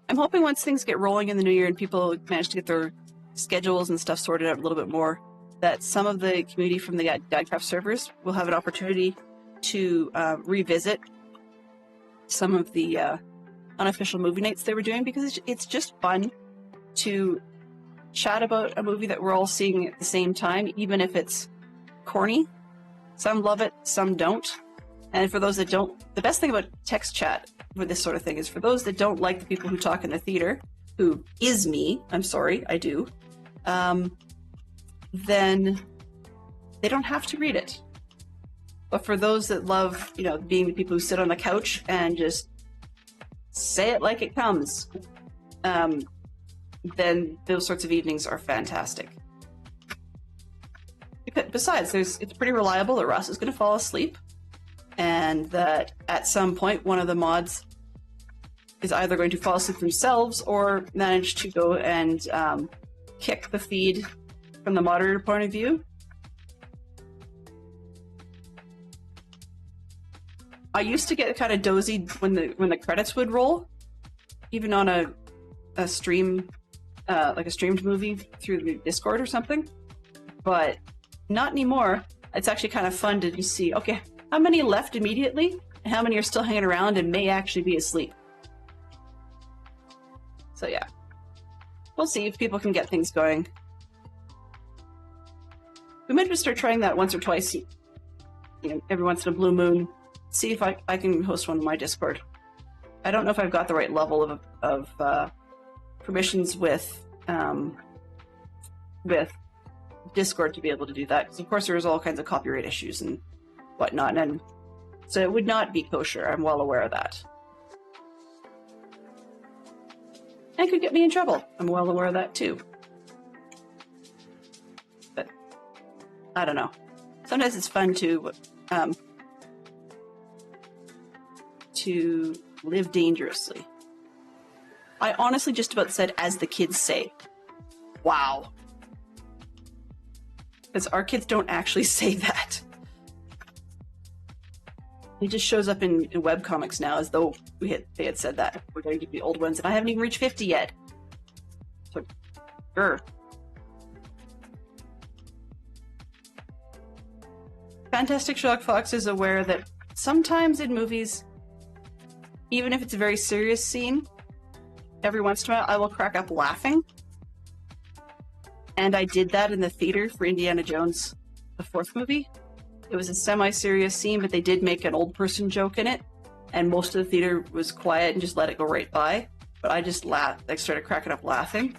Speaker 2: I'm hoping once things get rolling in the new year and people manage to get their schedules and stuff sorted out a little bit more, that some of the community from the Diecraft servers will have an opportunity to revisit some of the unofficial movie nights they were doing, because it's just fun to chat about a movie that we're all seeing at the same time, even if it's corny. Some love it, some don't. And for those that don't, the best thing about text chat with this sort of thing is for those that don't like the people who talk in the theater, who is me, I'm sorry, I do, then they don't have to read it. But for those that love, you know, being the people who sit on the couch and just say it like it comes, then those sorts of evenings are fantastic. Besides, it's pretty reliable that Ross is going to fall asleep, and that at some point one of the mods is either going to fall asleep themselves or manage to go and kick the feed from the moderator point of view. I used to get kind of dozy when the credits would roll, even on a stream, like a streamed movie through the Discord or something, but not anymore. It's actually kind of fun to just see, okay, how many left immediately, and how many are still hanging around and may actually be asleep. So yeah, we'll see if people can get things going. We might just start trying that once or twice, you know, every once in a blue moon. See if I can host one on my Discord. I don't know if I've got the right level of permissions with Discord to be able to do that, because of course there's all kinds of copyright issues and whatnot, and so it would not be kosher. I'm well aware of that. And could get me in trouble. I'm well aware of that too. But I don't know. Sometimes it's fun to live dangerously. I honestly just about said, as the kids say. Wow. Because our kids don't actually say that. It just shows up in webcomics now as though they had said that. We're going to be old ones, and I haven't even reached 50 yet. So, sure. Fantastic Sherlock Fox is aware that sometimes in movies, even if it's a very serious scene, every once in a while I will crack up laughing. And I did that in the theater for Indiana Jones, the 4th movie. It was a semi-serious scene, but they did make an old person joke in it, and most of the theater was quiet and just let it go right by. But I just laughed, like started cracking up laughing.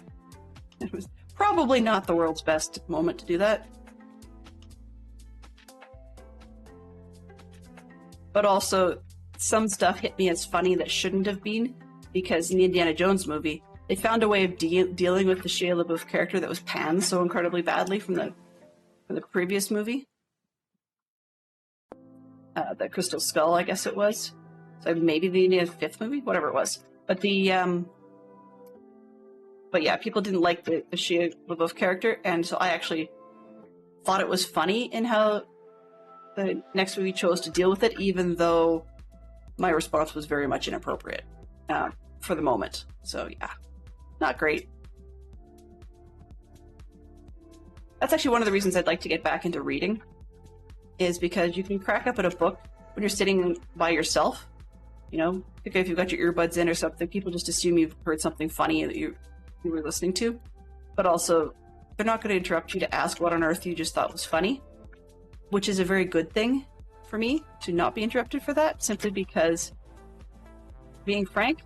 Speaker 2: It was probably not the world's best moment to do that. But also, some stuff hit me as funny that shouldn't have been, because in the Indiana Jones movie, they found a way of dealing with the Shia LaBeouf character that was panned so incredibly badly from the previous movie. The Crystal Skull, I guess it was. So maybe the Indiana 5th movie, whatever it was. But but yeah, people didn't like the Shia LaBeouf character, and so I actually thought it was funny in how the next movie chose to deal with it, even though my response was very much inappropriate for the moment. So yeah, not great. That's actually one of the reasons I'd like to get back into reading, is because you can crack up at a book when you're sitting by yourself. You know, if you've got your earbuds in or something, people just assume you've heard something funny that you were listening to. But also, they're not going to interrupt you to ask what on earth you just thought was funny, which is a very good thing for me, to not be interrupted for that, simply because, being frank,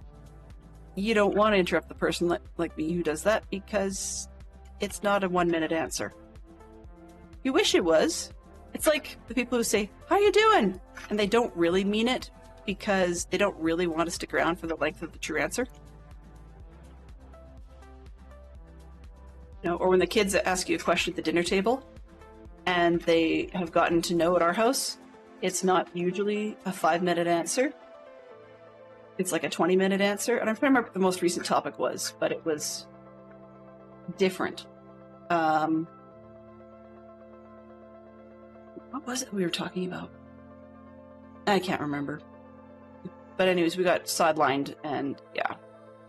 Speaker 2: you don't want to interrupt the person like me who does that, because it's not a 1-minute answer. You wish it was. It's like the people who say, "How you doing?" and they don't really mean it, because they don't really want to stick around for the length of the true answer. You know, or when the kids ask you a question at the dinner table, and they have gotten to know at our house, it's not usually a 5-minute answer. It's like a 20-minute answer. And I'm trying to remember what the most recent topic was, but it was different. What was it we were talking about? I can't remember. But anyways, we got sidelined, and yeah,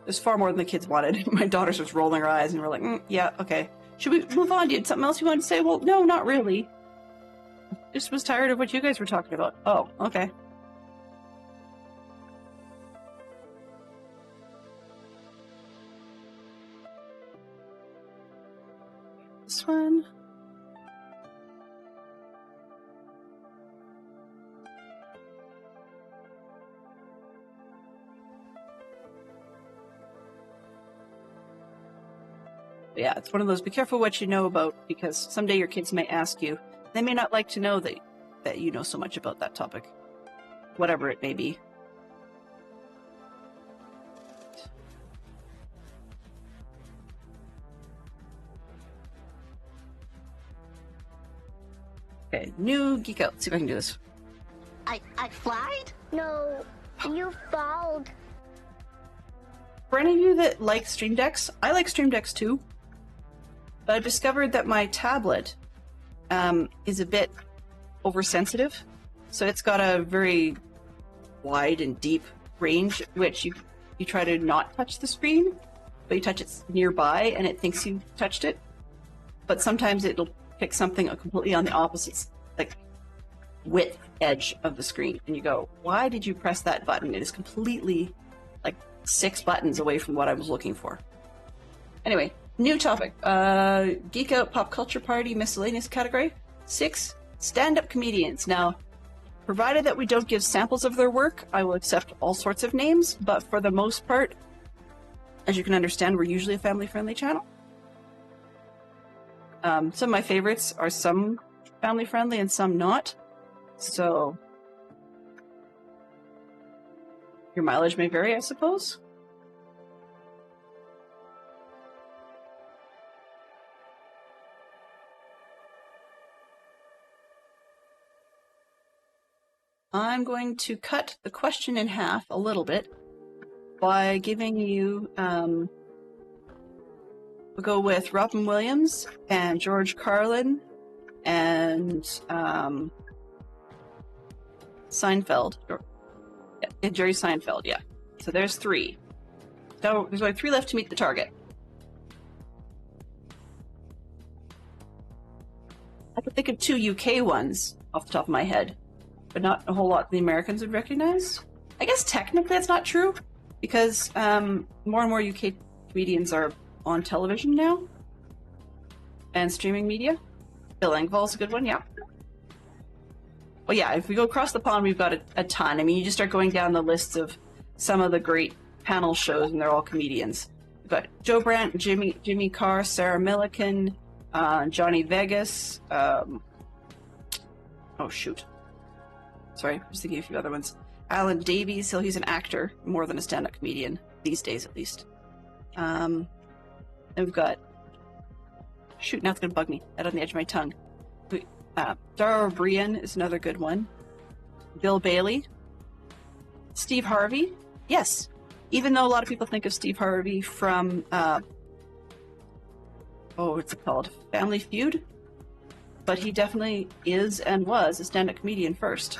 Speaker 2: there's far more than the kids wanted. My daughter's just rolling her eyes, and we're like, yeah, okay. Should we move on? Do you have something else you want to say? Well, no, not really. Just was tired of what you guys were talking about. Oh, okay. this one. Yeah, it's one of those, be careful what you know about, because someday your kids may ask you. They may not like to know that you know so much about that topic. Whatever it may be. Okay, new Geek Out. Let's see if I can do this.
Speaker 4: I flied?
Speaker 5: No, you fouled.
Speaker 2: For any of you that like Stream Decks, I like Stream Decks too. But I've discovered that my tablet is a bit oversensitive. So it's got a very wide and deep range, which you try to not touch the screen, but you touch it nearby and it thinks you touched it. But sometimes it'll pick something completely on the opposite, like, width edge of the screen. And you go, why did you press that button? It is completely, like, 6 buttons away from what I was looking for. Anyway, new topic. Geek Out Pop Culture Party Miscellaneous category. 6 stand-up comedians. Now, provided that we don't give samples of their work, I will accept all sorts of names, but for the most part, as you can understand, we're usually a family-friendly channel. Some of my favorites are some family-friendly and some not. So, your mileage may vary, I suppose. I'm going to cut the question in half a little bit by giving you, we'll go with Robin Williams and George Carlin and Seinfeld. Yeah, Jerry Seinfeld, yeah. So there's 3. So there's only 3 left to meet the target. I could think of 2 UK ones off the top of my head, but not a whole lot the Americans would recognize. I guess technically that's not true, because more and more UK comedians are on television now, and streaming media. Bill Engvall's a good one, yeah. Well, yeah, if we go across the pond, we've got a ton. I mean, you just start going down the lists of some of the great panel shows, and they're all comedians. We've got Joe Brandt, Jimmy Carr, Sarah Millican, Johnny Vegas. Oh, shoot. Sorry, I'm just thinking of a few other ones. Alan Davies, so he's an actor more than a stand-up comedian, these days at least. And we've got... Shoot, now it's going to bug me. Right on the edge of my tongue. Dara O'Brien is another good one. Bill Bailey. Steve Harvey. Yes. Even though a lot of people think of Steve Harvey from... what's it called? Family Feud? But he definitely is and was a stand-up comedian first.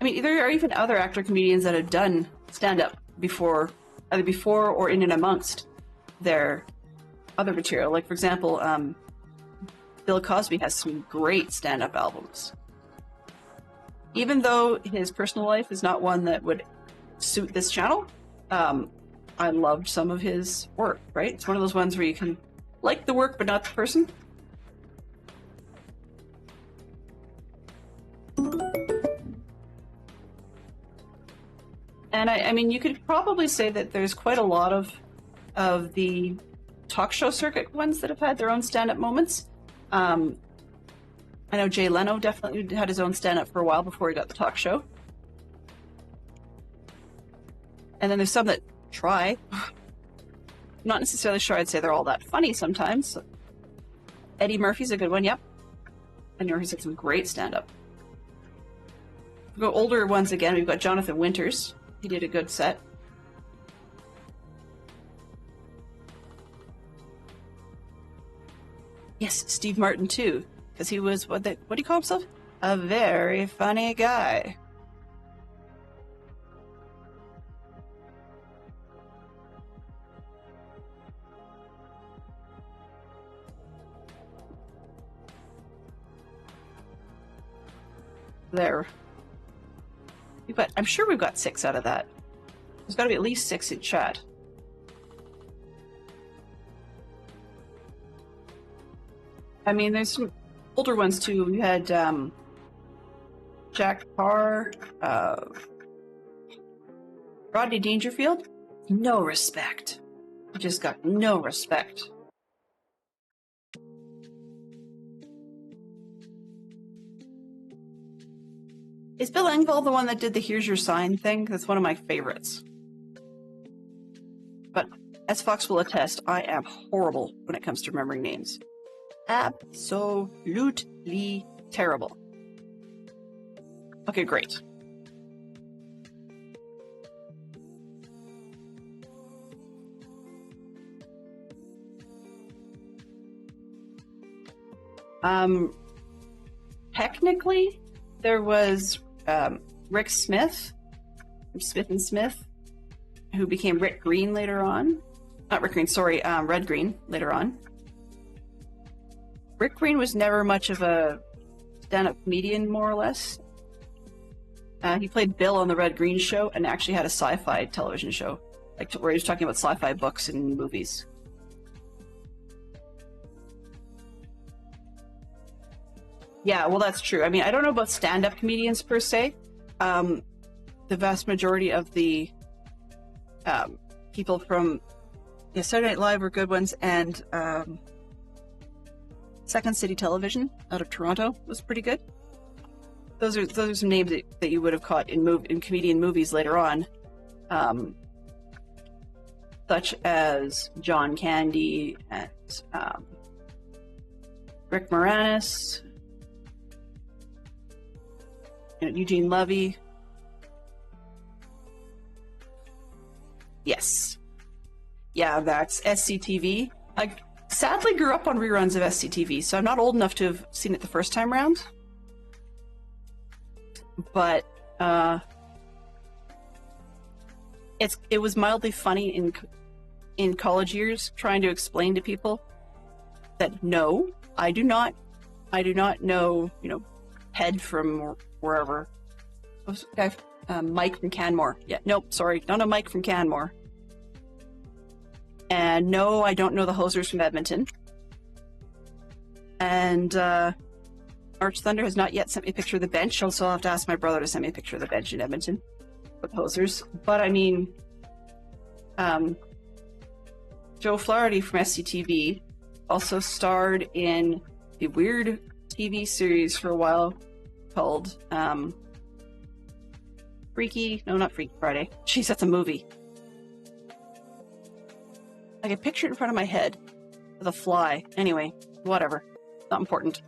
Speaker 2: I mean, there are even other actor comedians that have done stand-up before, either before or in and amongst their other material. Like, for example, Bill Cosby has some great stand-up albums. Even though his personal life is not one that would suit this channel, I loved some of his work, right? It's one of those ones where you can like the work but not the person. And I mean, you could probably say that there's quite a lot of the talk show circuit ones that have had their own stand-up moments. I know Jay Leno definitely had his own stand-up for a while before he got the talk show. And then there's some that try. Not necessarily sure I'd say they're all that funny sometimes. Eddie Murphy's a good one, yep. I know he's had some great stand-up. We go older ones again, we've got Jonathan Winters. He did a good set. Yes, Steve Martin too, because he was, what do you call himself? A very funny guy. There. I'm sure we've got 6 out of that. There's got to be at least 6 in chat. I mean, there's some older ones too. You had Jack Parr, Rodney Dangerfield. No respect. He just got no respect. Is Bill Engvall the one that did the "Here's Your Sign" thing? That's one of my favorites. But as Fox will attest, I am horrible when it comes to remembering names. Absolutely terrible. Okay, great. Technically, there was Rick Smith from Smith and Smith, who became Rick Green later on. Not Rick Green, sorry, Red Green later on. Rick Green was never much of a stand-up comedian, more or less. He played Bill on the Red Green Show and actually had a sci-fi television show, like where he was talking about sci-fi books and movies. Yeah, well, that's true. I mean, I don't know about stand-up comedians per se. The vast majority of the people from Saturday Night Live were good ones, and Second City Television out of Toronto was pretty good. Those are some names that you would have caught in comedian movies later on, such as John Candy and Rick Moranis, Eugene Levy. Yes. Yeah, that's SCTV. I sadly grew up on reruns of SCTV, so I'm not old enough to have seen it the first time around. But it was mildly funny in college years, trying to explain to people that no, I do not know, Head from wherever. What was the guy? Mike from Canmore. Yeah, nope, sorry, don't know Mike from Canmore. And no, I don't know the Hosers from Edmonton. And Arch Thunder has not yet sent me a picture of the bench. Also, I'll have to ask my brother to send me a picture of the bench in Edmonton with Hosers. But I mean, Joe Flaherty from SCTV also starred in a weird TV series for a while called Freaky Friday. Jeez, that's a movie. I can picture it in front of my head with a fly. Anyway, whatever. Not important.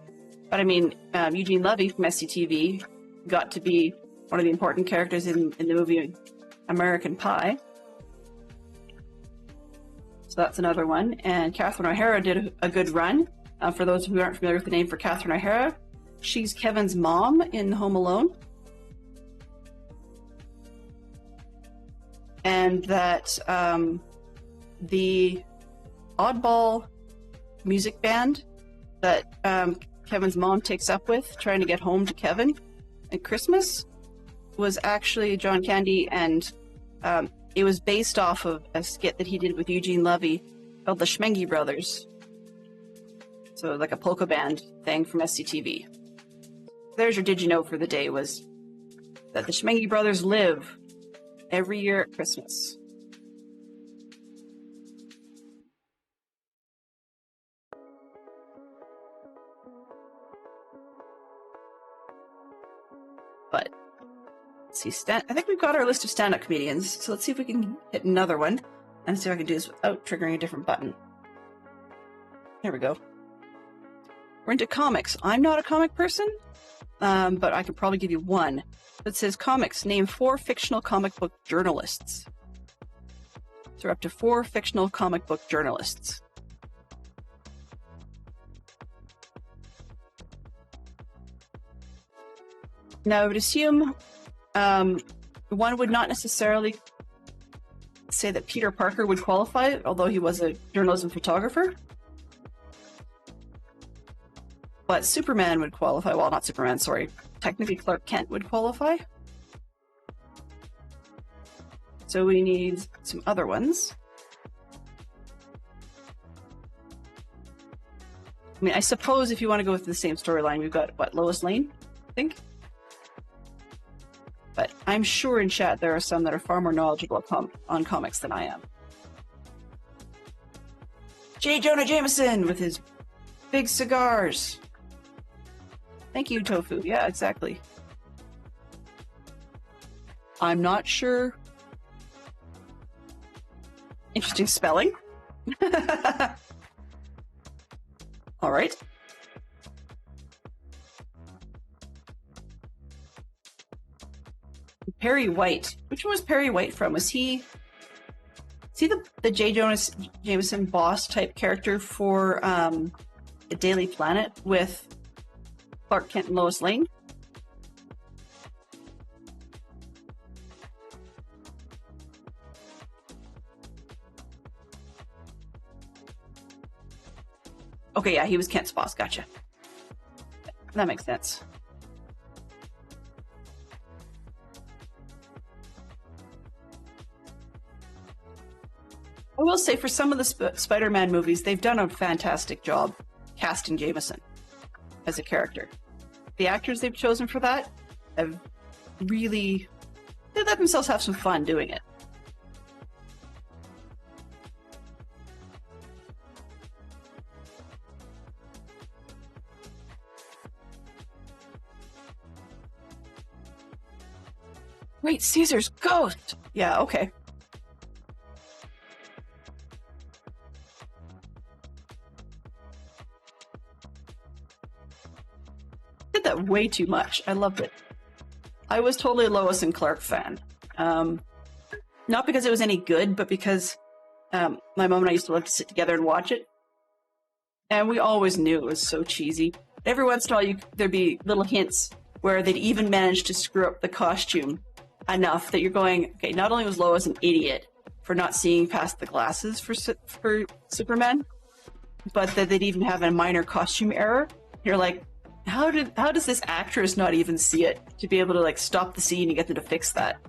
Speaker 2: But I mean, Eugene Levy from SCTV got to be one of the important characters in the movie American Pie. So that's another one. And Catherine O'Hara did a good run. For those who aren't familiar with the name for Catherine O'Hara, she's Kevin's mom in Home Alone. And that the oddball music band that Kevin's mom takes up with, trying to get home to Kevin at Christmas, was actually John Candy, and it was based off of a skit that he did with Eugene Levy called the Schmengi Brothers. So like a polka band thing from SCTV. There's your did you know for the day, was that the Schmengi Brothers live every year at Christmas. But let's see, I think we've got our list of stand-up comedians, so let's see if we can hit another one and see if I can do this without triggering a different button. There we go. We're into comics. I'm not a comic person, but I could probably give you one. It says comics. Name 4 fictional comic book journalists. So we're up to 4 fictional comic book journalists. Now I would assume one would not necessarily say that Peter Parker would qualify, although he was a journalism photographer. But Superman would qualify. Well, not Superman, sorry. Technically Clark Kent would qualify. So we need some other ones. I mean, I suppose if you want to go with the same storyline, we've got, what, Lois Lane, I think? But I'm sure in chat there are some that are far more knowledgeable on comics than I am. J. Jonah Jameson with his big cigars. Thank you, Tofu. Yeah, exactly. I'm not sure. Interesting spelling. All right. Perry White. Which one was Perry White from? Was he the J. Jonah Jameson boss type character for the Daily Planet with Clark Kent and Lois Lane? Okay, yeah, he was Kent's boss. Gotcha. That makes sense. I will say, for some of the Spider-Man movies, they've done a fantastic job casting Jameson as a character. The actors they've chosen for that have really... they let themselves have some fun doing it. Wait, Caesar's ghost! Yeah, okay. Did that way too much. I loved it. I was totally a Lois and Clark fan. Not because it was any good, but because my mom and I used to love to sit together and watch it. And we always knew it was so cheesy. Every once in a while, there'd be little hints where they'd even manage to screw up the costume enough that you're going, okay, not only was Lois an idiot for not seeing past the glasses for Superman, but that they'd even have a minor costume error. You're like, how does this actress not even see it to be able to like stop the scene and get them to fix that?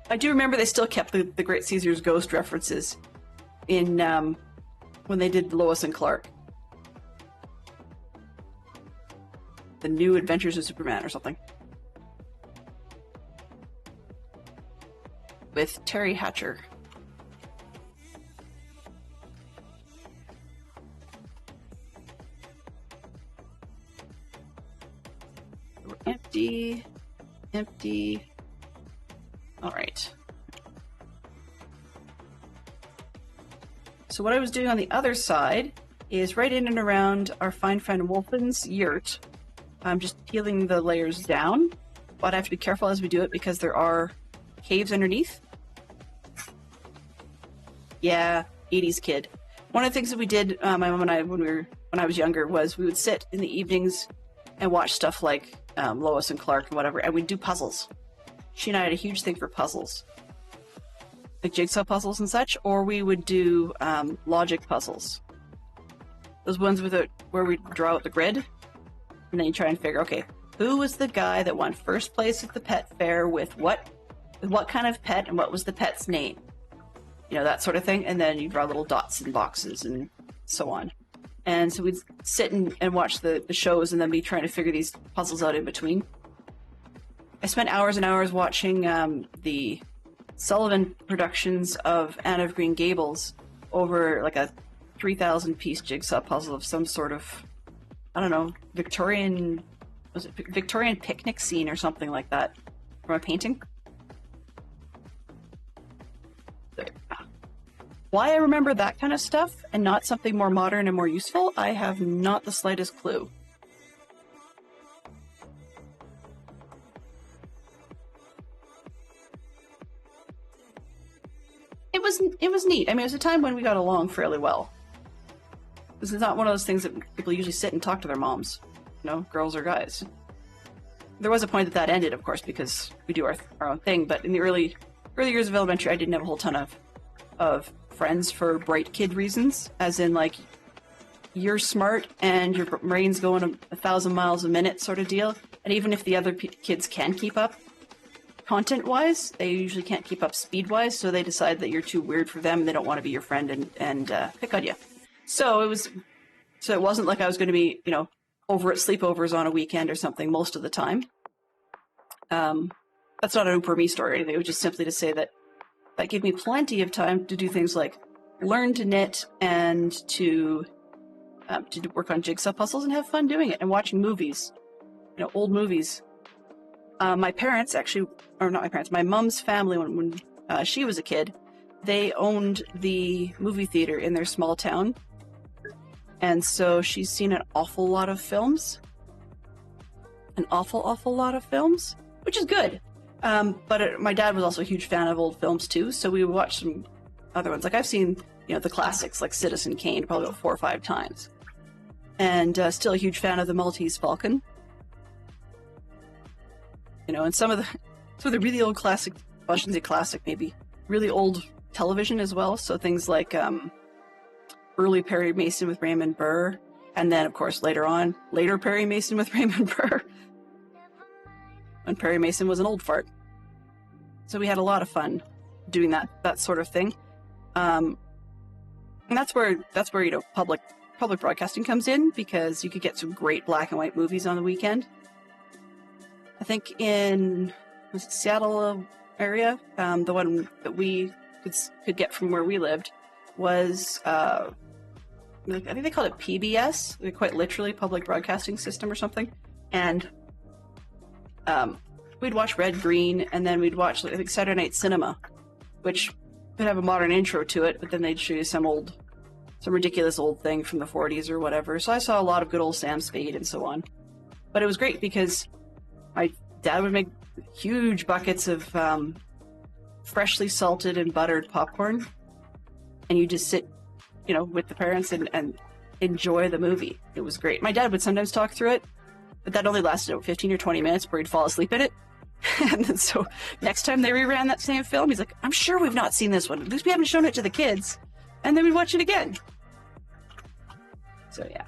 Speaker 2: I do remember they still kept the Great Caesar's Ghost references in when they did Lois and Clark. The New Adventures of Superman or something. With Terry Hatcher. Empty. Empty. All right. So what I was doing on the other side is right in and around our fine friend Wolfen's yurt. I'm just peeling the layers down, but I have to be careful as we do it because there are caves underneath. Yeah, 80s kid. One of the things that we did, my mom and I, when I was younger, was we would sit in the evenings and watch stuff like Lois and Clark and whatever, and we'd do puzzles. She and I had a huge thing for puzzles, like jigsaw puzzles and such, or we would do logic puzzles. Those ones where we draw out the grid, and then you try and figure, okay, who was the guy that won first place at the pet fair with what kind of pet, and what was the pet's name? You know, that sort of thing. And then you draw little dots in boxes and so on. And so we'd sit and watch the shows and then be trying to figure these puzzles out in between. I spent hours and hours watching the Sullivan productions of Anne of Green Gables over like a 3,000 piece jigsaw puzzle of some sort of, I don't know, Victorian picnic scene or something like that from a painting. Why I remember that kind of stuff and not something more modern and more useful, I have not the slightest clue. It was neat. I mean, it was a time when we got along fairly well. This is not one of those things that people usually sit and talk to their moms, you know, girls or guys. There was a point that ended, of course, because we do our own thing, but in the early years of elementary, I didn't have a whole ton of friends for bright kid reasons, as in like you're smart and your brain's going 1,000 miles a minute sort of deal, and even if the other kids can keep up, content-wise. They usually can't keep up speed-wise, so they decide that you're too weird for them and they don't want to be your friend and pick on you. So it wasn't like I was going to be, over at sleepovers on a weekend or something most of the time. That's not an for me story or anything. It was just simply to say that gave me plenty of time to do things like learn to knit and to work on jigsaw puzzles and have fun doing it and watching movies, old movies. My parents actually, or not my parents, my mom's family, when she was a kid, they owned the movie theater in their small town. And so she's seen an awful lot of films. An awful lot of films, which is good. But my dad was also a huge fan of old films too, so we would watch some other ones. Like I've seen, the classics like Citizen Kane probably about 4 or 5 times. And still a huge fan of the Maltese Falcon. And some of the really old classic, well, I shouldn't say classic, maybe really old television as well. So things like early Perry Mason with Raymond Burr, and then of course later Perry Mason with Raymond Burr, when Perry Mason was an old fart. So we had a lot of fun doing that sort of thing, and that's where public broadcasting comes in, because you could get some great black and white movies on the weekend. I think in the Seattle area, the one that we could get from where we lived was, I think they called it PBS, quite literally Public Broadcasting System or something. And we'd watch Red Green, and then we'd watch, I think, Saturday Night Cinema, which would have a modern intro to it, but then they'd show you some ridiculous old thing from the 40s or whatever. So I saw a lot of good old Sam Spade and so on. But it was great because my dad would make huge buckets of freshly salted and buttered popcorn, and you just sit, with the parents and enjoy the movie. It was great. My dad would sometimes talk through it, but that only lasted about 15 or 20 minutes where he'd fall asleep in it. And then so next time they reran that same film, he's like, I'm sure we've not seen this one. At least we haven't shown it to the kids. And then we'd watch it again. So yeah.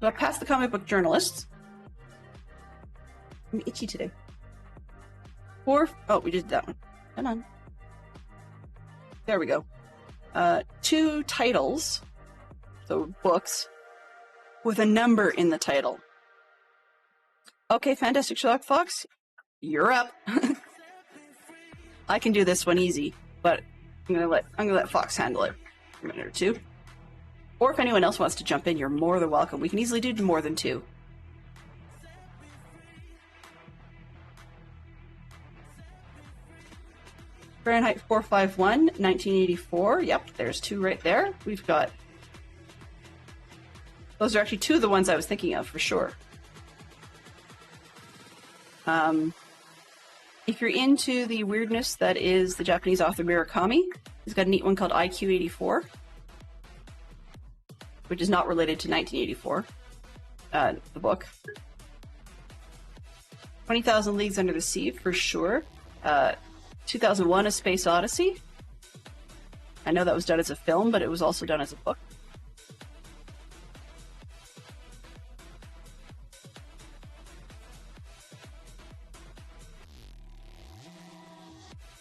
Speaker 2: So I passed the comic book journalists. I'm itchy today. We did that one. Come on. There we go. 2 titles, so books, with a number in the title. Okay, Fantastic Sherlock Fox, you're up. I can do this one easy, but I'm gonna let Fox handle it for a minute or two. Or if anyone else wants to jump in, you're more than welcome. We can easily do more than 2. Fahrenheit 451, 1984. Yep, there's 2 right there. We've got... Those are actually 2 of the ones I was thinking of, for sure. If you're into the weirdness that is the Japanese author Murakami, he's got a neat one called IQ84, which is not related to 1984, the book. 20,000 Leagues Under the Sea, for sure. 2001: A Space Odyssey. I know that was done as a film, but it was also done as a book.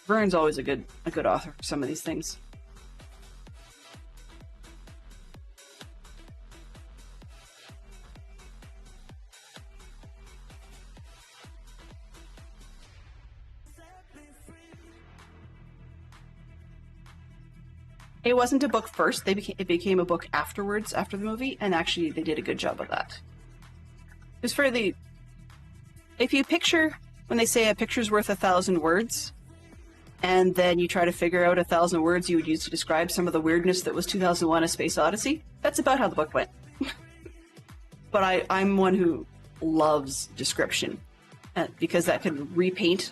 Speaker 2: Verne's always a good author for some of these things. It wasn't a book first. It became a book afterwards, after the movie, and actually they did a good job of that. It was fairly... If you picture, when they say a picture's worth 1,000 words, and then you try to figure out 1,000 words you would use to describe some of the weirdness that was 2001: A Space Odyssey, that's about how the book went. But I'm one who loves description, because that can repaint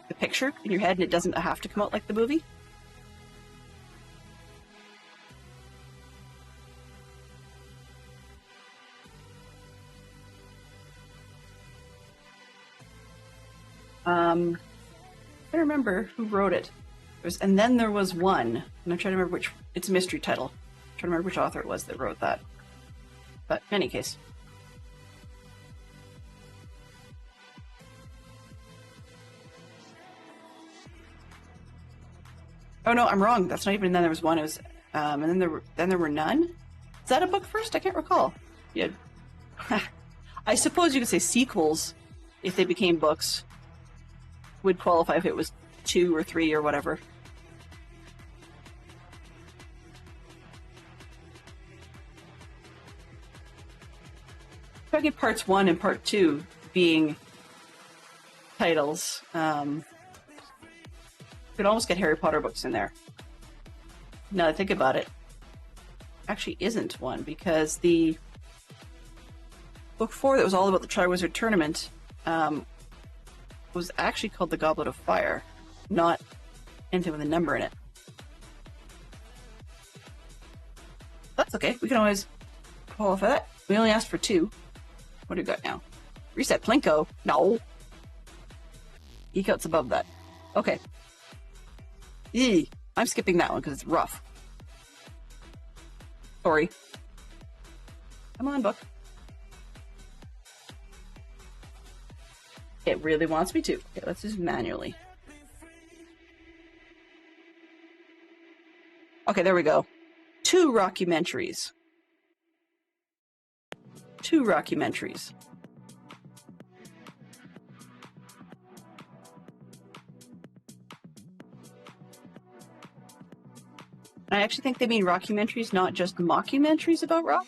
Speaker 2: the picture in your head, and it doesn't have to come out like the movie. I don't remember who wrote it. And then there was one, and I'm trying to remember which. It's a mystery title. I'm trying to remember which author it was that wrote that. But in any case. Oh no, I'm wrong. That's not even. Then there was one. It was, and then there were none. Is that a book first? I can't recall. Yeah. I suppose you could say sequels, if they became books, would qualify if it was 2 or 3 or whatever. If I get parts 1 and part 2 being titles, you could almost get Harry Potter books in there. Now that I think about it, actually isn't one, because the book 4 that was all about the Triwizard Tournament was actually called The Goblet of Fire, not anything with a number in it. That's okay, we can always qualify that. We only asked for 2. What do we got now? Reset Plinko? No. Geek Out's above that. Okay. Eee. I'm skipping that one because it's rough. Sorry. Come on, book. It really wants me to. Okay, let's just manually. Okay, there we go. 2 rockumentaries. 2 rockumentaries. I actually think they mean rockumentaries, not just mockumentaries about rock.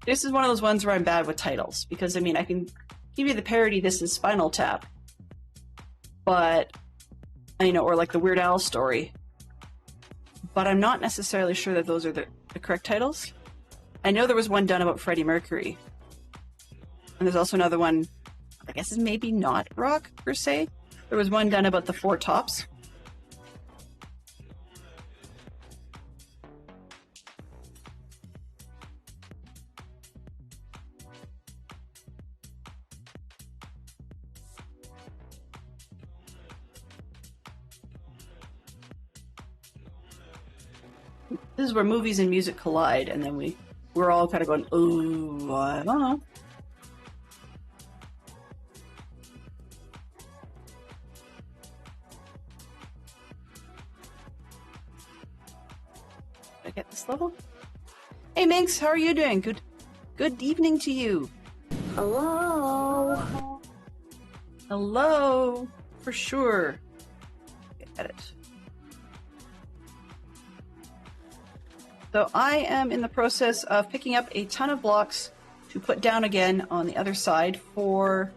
Speaker 2: This is one of those ones where I'm bad with titles, because I mean, I can give you the parody, this is Spinal Tap, but, you know, or like the Weird Al story, but I'm not necessarily sure that those are the correct titles. I know there was one done about Freddie Mercury, and there's also another one, I guess is maybe not rock per se. There was one done about the Four Tops. This is where movies and music collide, and then we're all kind of going, ooh, I don't know. Did I get this level? Hey Minx, how are you doing? Good evening to you.
Speaker 5: Hello.
Speaker 2: Hello, for sure. Get it. So I am in the process of picking up a ton of blocks to put down again on the other side for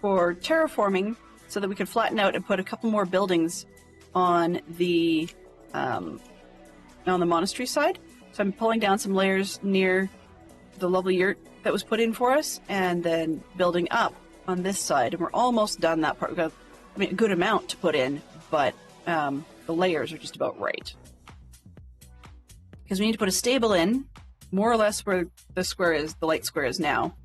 Speaker 2: terraforming, so that we can flatten out and put a couple more buildings on the monastery side. So I'm pulling down some layers near the lovely yurt that was put in for us, and then building up on this side. And we're almost done that part. We've got, I mean, a good amount to put in, but the layers are just about right. Because we need to put a stable in, more or less where the square is, the light square is now.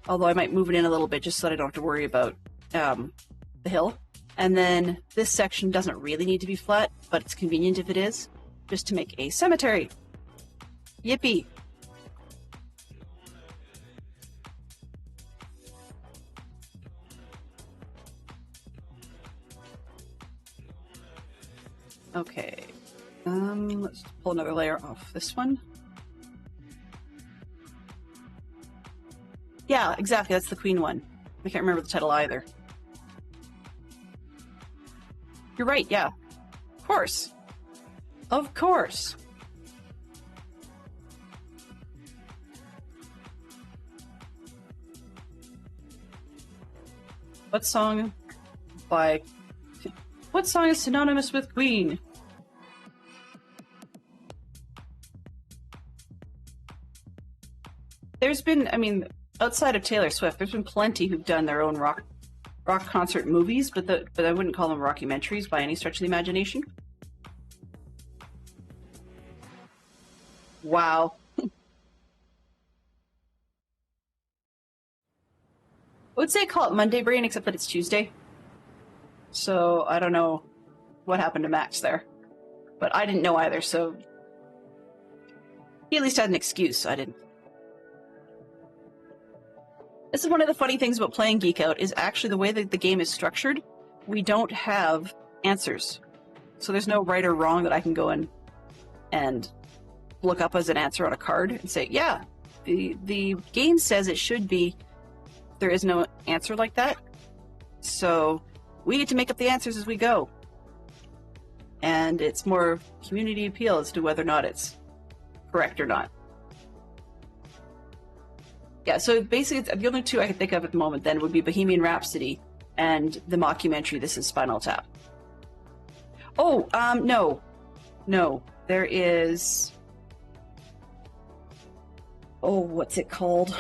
Speaker 2: Although I might move it in a little bit just so that I don't have to worry about the hill. And then this section doesn't really need to be flat, but it's convenient if it is, just to make a cemetery. Yippee! Okay, let's pull another layer off this one. Yeah, exactly, that's the queen one. I can't remember the title either. You're right, yeah. Of course. Of course. What song is synonymous with Queen? There's been, I mean, outside of Taylor Swift, there's been plenty who've done their own rock concert movies, but I wouldn't call them rockumentaries by any stretch of the imagination. Wow. I would say call it Monday Brain, except that it's Tuesday. So I don't know what happened to Max there. But I didn't know either, so he at least had an excuse, so I didn't. This is one of the funny things about playing Geek Out is actually the way that the game is structured. We don't have answers. So there's no right or wrong that I can go in and look up as an answer on a card and say, yeah, the game says it should be. There is no answer like that. So we get to make up the answers as we go. And it's more community appeal as to whether or not it's correct or not. Yeah, so basically the only two I can think of at the moment then would be Bohemian Rhapsody and the mockumentary This Is Spinal Tap. Oh, no. There is... Oh, what's it called?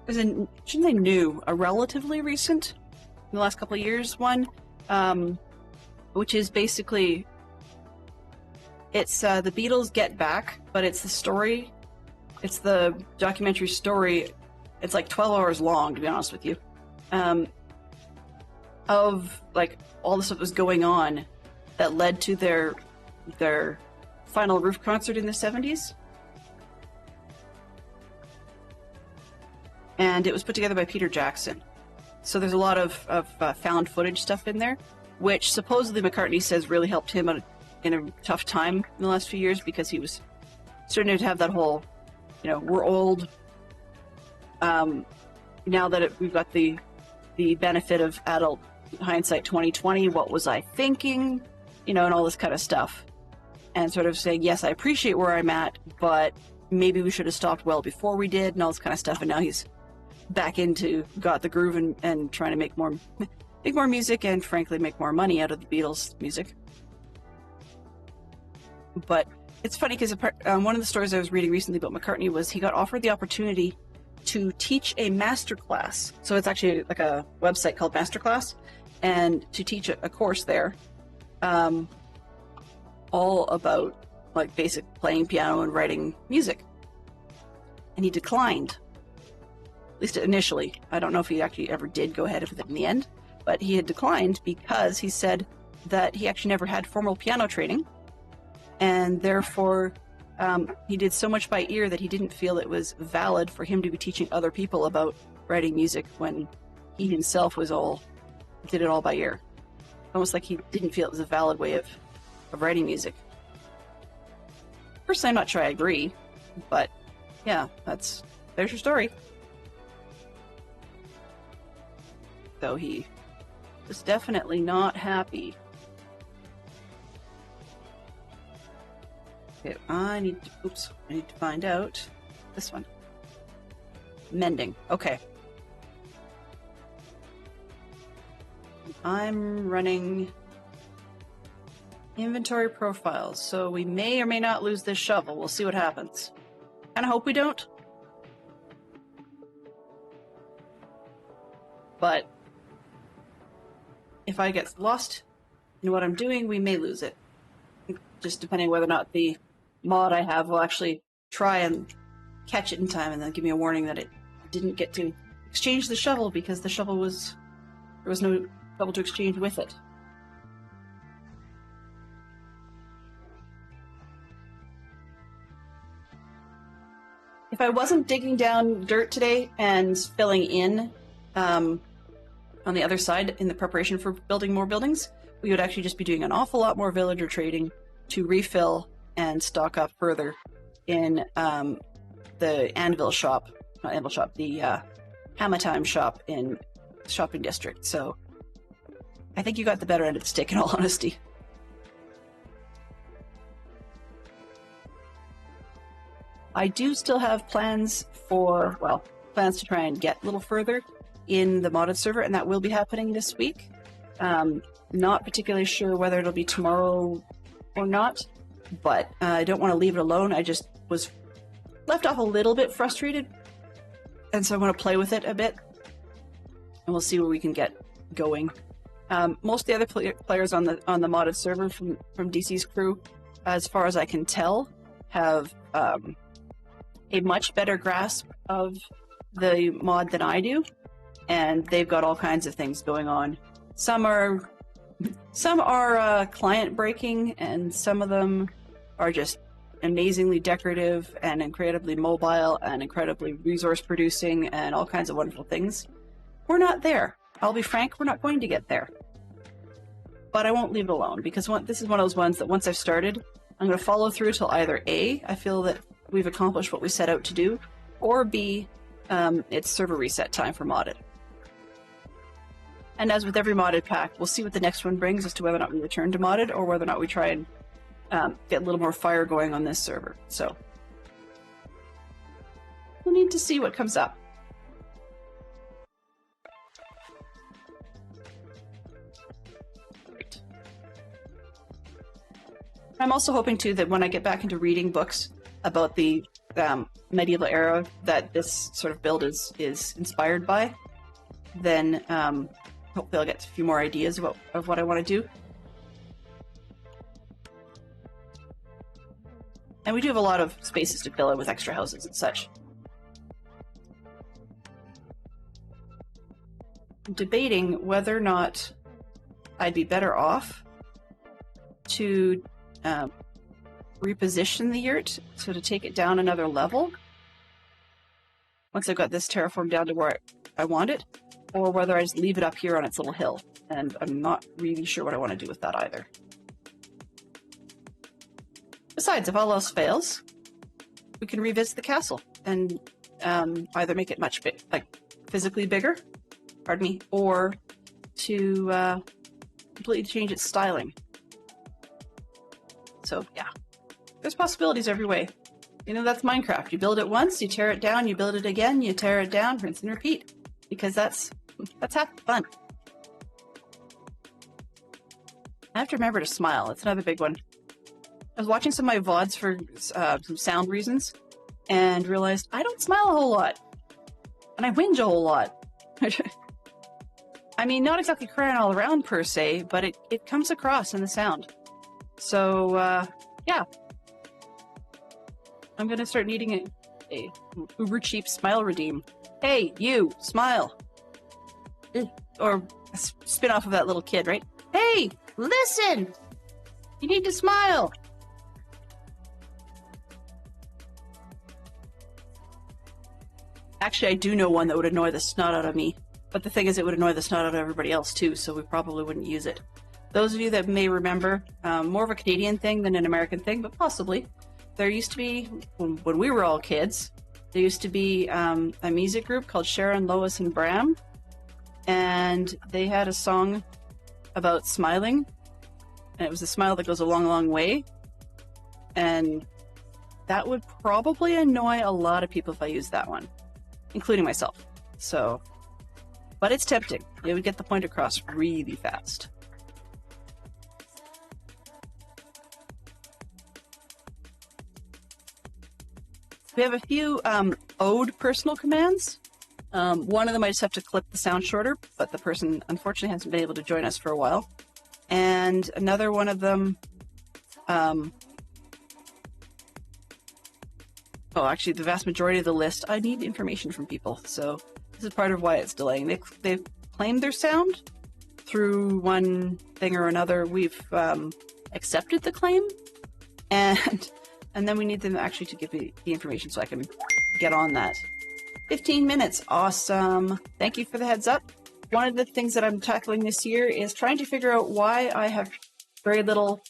Speaker 2: There's a, shouldn't they new, a relatively recent, in the last couple of years one, which is basically, it's the Beatles Get Back, but it's the story, it's the documentary story, it's like 12 hours long, to be honest with you, of like all the stuff that was going on that led to their final roof concert in the 70s. And it was put together by Peter Jackson. So there's a lot of found footage stuff in there, which supposedly McCartney says really helped him in a tough time in the last few years because he was starting to have that whole, we're old. Now that we've got the benefit of adult hindsight 2020, what was I thinking? And all this kind of stuff. And sort of saying, yes, I appreciate where I'm at, but maybe we should have stopped well before we did and all this kind of stuff. And now he's back into got the groove and trying to make more music and frankly make more money out of the Beatles music. But it's funny because one of the stories I was reading recently about McCartney was he got offered the opportunity to teach a masterclass. So it's actually like a website called Masterclass, and to teach a course there, all about like basic playing piano and writing music. And he declined. At least initially. I don't know if he actually ever did go ahead with it in the end, but he had declined because he said that he actually never had formal piano training, and therefore he did so much by ear that he didn't feel it was valid for him to be teaching other people about writing music when he himself did it all by ear. Almost like he didn't feel it was a valid way of writing music. Personally, I'm not sure I agree, but yeah, there's your story. So he was definitely not happy. Okay, I need to find out this one. Mending. Okay. I'm running inventory profiles, so we may or may not lose this shovel. We'll see what happens. Kinda hope we don't. But if I get lost in what I'm doing, we may lose it. Just depending whether or not the mod I have will actually try and catch it in time and then give me a warning that it didn't get to exchange the shovel because the shovel there was no shovel to exchange with it. If I wasn't digging down dirt today and filling in on the other side in the preparation for building more buildings, we would actually just be doing an awful lot more villager trading to refill and stock up further in the Anvil shop, not Anvil shop, the Hammer Time shop in the shopping district. So I think you got the better end of the stick in all honesty. I do still have plans to try and get a little further in the modded server, and that will be happening this week. Not particularly sure whether it'll be tomorrow or not, but I don't want to leave it alone. I just was left off a little bit frustrated, and so I want to play with it a bit, and we'll see where we can get going. Most of the other players on the modded server from DC's crew, as far as I can tell, have a much better grasp of the mod than I do, and they've got all kinds of things going on. Some are client breaking, and some of them are just amazingly decorative and incredibly mobile and incredibly resource producing and all kinds of wonderful things. We're not there. I'll be frank, we're not going to get there. But I won't leave it alone, because this is one of those ones that once I've started, I'm going to follow through till either A, I feel that we've accomplished what we set out to do, or B, it's server reset time for modded. And as with every modded pack, we'll see what the next one brings as to whether or not we return to modded, or whether or not we try and get a little more fire going on this server. So we'll need to see what comes up. I'm also hoping, too, that when I get back into reading books about the medieval era that this sort of build is inspired by, then hopefully I'll get a few more ideas of what I want to do. And we do have a lot of spaces to fill in with extra houses and such. I'm debating whether or not I'd be better off to reposition the yurt, so to take it down another level once I've got this terraform down to where I want it, or whether I just leave it up here on its little hill. And I'm not really sure what I want to do with that either. Besides, if all else fails, we can revisit the castle and either make it much physically bigger, pardon me, or to completely change its styling. So yeah, there's possibilities every way. You know, that's Minecraft. You build it once, you tear it down, you build it again, you tear it down, rinse and repeat. Because that's half the fun. I have to remember to smile. It's another big one. I was watching some of my VODs for some sound reasons and realized I don't smile a whole lot. And I whinge a whole lot. I mean, not exactly crying all around per se, but it comes across in the sound. So, yeah. I'm going to start needing a uber cheap smile redeem. Hey, you, smile. Or a spin off of that little kid, right? Hey, listen! You need to smile! Actually, I do know one that would annoy the snot out of me. But the thing is, it would annoy the snot out of everybody else too, so we probably wouldn't use it. Those of you that may remember, more of a Canadian thing than an American thing, but possibly, there used to be, when we were all kids, there used to be a music group called Sharon, Lois, and Bram, and they had a song about smiling, and it was a smile that goes a long, long way, and that would probably annoy a lot of people if I used that one, including myself. So, but it's tempting. It would get the point across really fast. We have a few ode personal commands. One of them I just have to clip the sound shorter, but the person unfortunately hasn't been able to join us for a while. And another one of them, actually the vast majority of the list, I need information from people. So this is part of why it's delaying. They've claimed their sound through one thing or another. We've accepted the claim, and then we need them actually to give me the information so I can get on that. 15 minutes. Awesome. Thank you for the heads up. One of the things that I'm tackling this year is trying to figure out why I have very little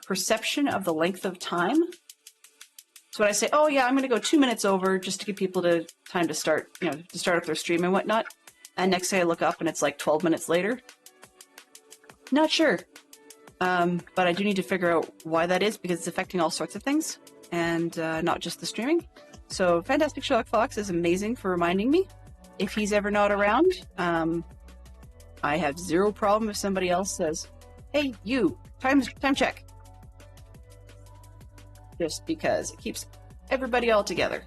Speaker 2: perception of the length of time. So when I say, oh yeah, I'm going to go 2 minutes over just to give people time to start, to start up their stream and whatnot. And next day I look up and it's like 12 minutes later. Not sure. But I do need to figure out why that is, because it's affecting all sorts of things and not just the streaming. So Fantastic Sherlock Fox is amazing for reminding me. If he's ever not around, I have zero problem if somebody else says, hey, you, time check. Just because it keeps everybody all together.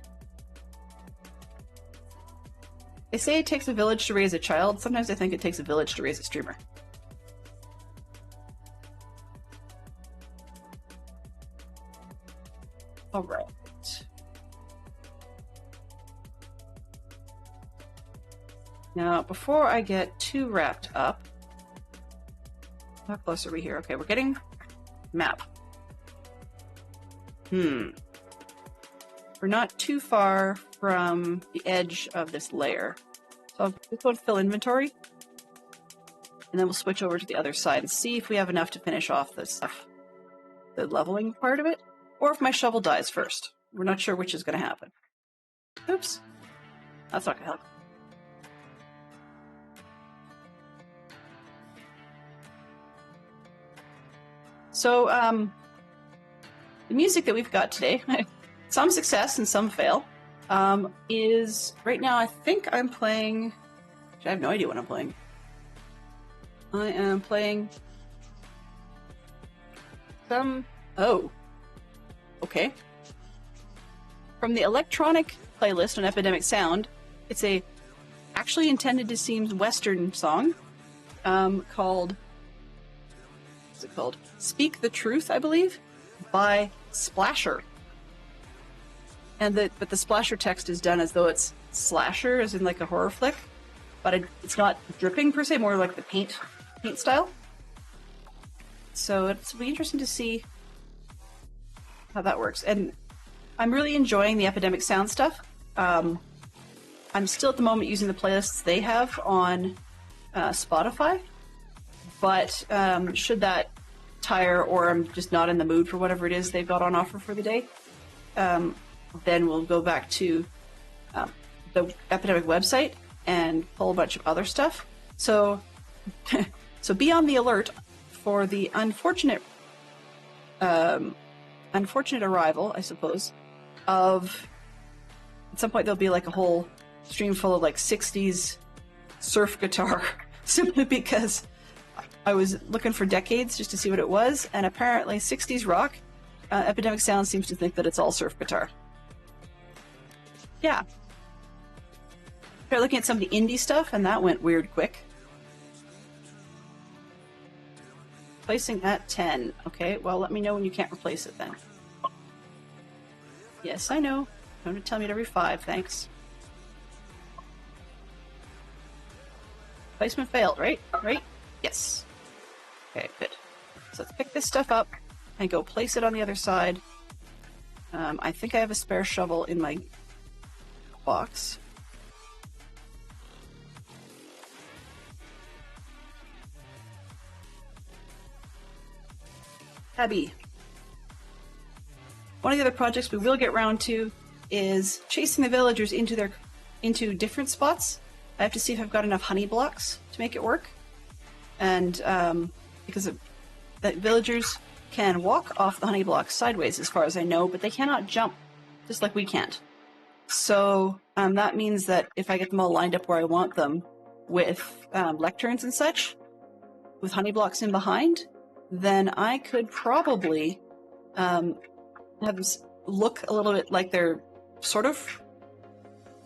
Speaker 2: They say it takes a village to raise a child. Sometimes I think it takes a village to raise a streamer. All right. Now, before I get too wrapped up, how close are we here? Okay, we're getting map. we're not too far from the edge of this layer. So I'll just go to fill inventory, and then we'll switch over to the other side and see if we have enough to finish off this stuff, the leveling part of it, or if my shovel dies first. We're not sure which is going to happen. Oops. That's not going to help. So, the music that we've got today, some success and some fail, is right now I think I'm playing. I have no idea what I'm playing. I am playing some. Oh, okay. From the electronic playlist on Epidemic Sound, it's a actually intended to seem Western song called. What's it called? Speak the Truth, I believe, by Splasher. And but the Splasher text is done as though it's slasher, as in like a horror flick, but it's not dripping per se, more like the paint style. So it'll be interesting to see how that works. And I'm really enjoying the Epidemic Sound stuff. I'm still at the moment using the playlists they have on Spotify, but should that tire, or I'm just not in the mood for whatever it is they've got on offer for the day, then we'll go back to the Epidemic website and pull a bunch of other stuff. So, so be on the alert for the unfortunate arrival, I suppose, of at some point there'll be like a whole stream full of like 60s surf guitar, simply because I was looking for decades just to see what it was, and apparently 60s rock, Epidemic Sound seems to think that it's all surf guitar. Yeah. Started looking at some of the indie stuff, and that went weird quick. Placing at 10. Okay, well, let me know when you can't replace it then. Yes, I know. Don't tell me it every 5, thanks. Placement failed, right? Right? Yes. Okay, good. So let's pick this stuff up and go place it on the other side. I think I have a spare shovel in my box. Abby. One of the other projects we will get round to is chasing the villagers into different spots. I have to see if I've got enough honey blocks to make it work. And because the villagers can walk off the honey blocks sideways as far as I know, but they cannot jump, just like we can't. So that means that if I get them all lined up where I want them with lecterns and such, with honey blocks in behind, then I could probably have them look a little bit like they're sort of,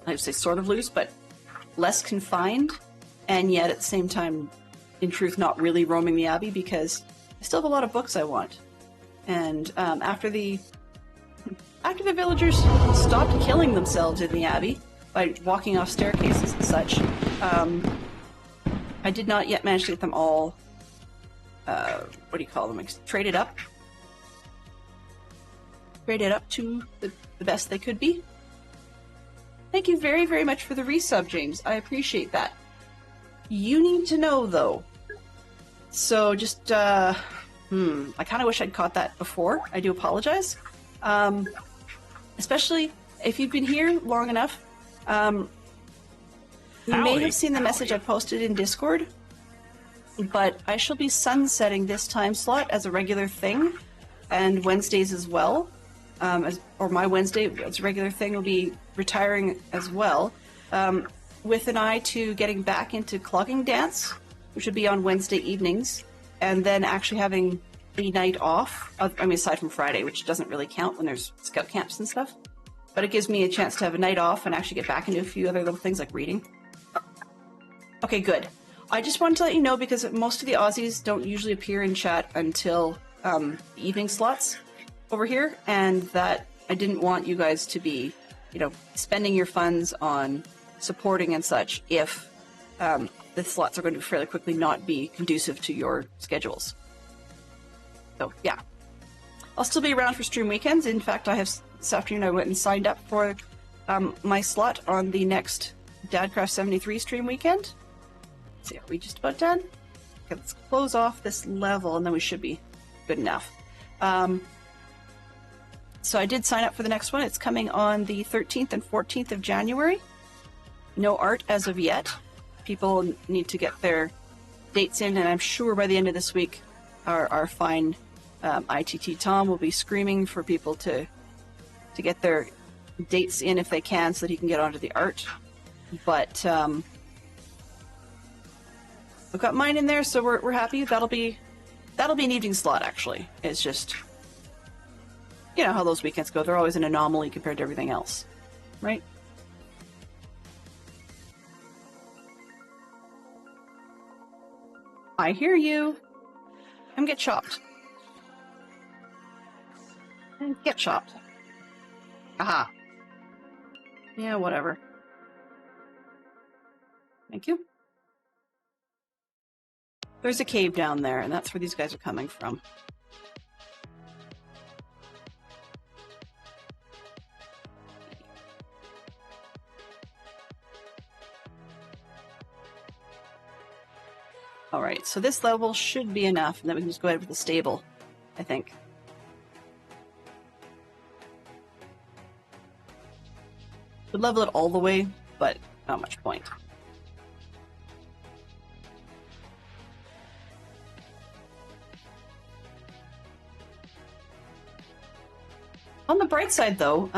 Speaker 2: I would say sort of loose, but less confined, and yet at the same time, in truth, not really roaming the Abbey, because I still have a lot of books I want. And after the villagers stopped killing themselves in the Abbey by walking off staircases and such, I did not yet manage to get them all, what do you call them, traded up to the best they could be. Thank you very, very much for the resub, James. I appreciate that. You need to know, though. So just, I kind of wish I'd caught that before. I do apologize. Especially if you've been here long enough. You may have seen the message I posted in Discord, but I shall be sunsetting this time slot as a regular thing, and Wednesdays as well. Or my Wednesday as a regular thing will be retiring as well, with an eye to getting back into clogging dance, which would be on Wednesday evenings, and then actually having a night off. I mean, aside from Friday, which doesn't really count when there's scout camps and stuff, but it gives me a chance to have a night off and actually get back into a few other little things like reading. Okay, good. I just wanted to let you know, because most of the Aussies don't usually appear in chat until the evening slots over here, and that I didn't want you guys to be, spending your funds on supporting and such if the slots are going to fairly quickly not be conducive to your schedules. So, yeah. I'll still be around for stream weekends. In fact, I have this afternoon I went and signed up for my slot on the next Dadcraft 73 stream weekend. Let's see, are we just about done? Okay, let's close off this level and then we should be good enough. So I did sign up for the next one. It's coming on the 13th and 14th of January. No art as of yet. People need to get their dates in, and I'm sure by the end of this week our fine ITT Tom will be screaming for people to get their dates in if they can, so that he can get onto the art. But I've got mine in there, so we're happy. That'll be an evening slot. Actually, it's just, you know how those weekends go. They're always an anomaly compared to everything else, right? I hear you. And get chopped. And get chopped. Aha. Yeah, whatever. Thank you. There's a cave down there, and that's where these guys are coming from. Alright, so this level should be enough, and then we can just go ahead with the stable, I think. Would level it all the way, but not much point. On the bright side, though,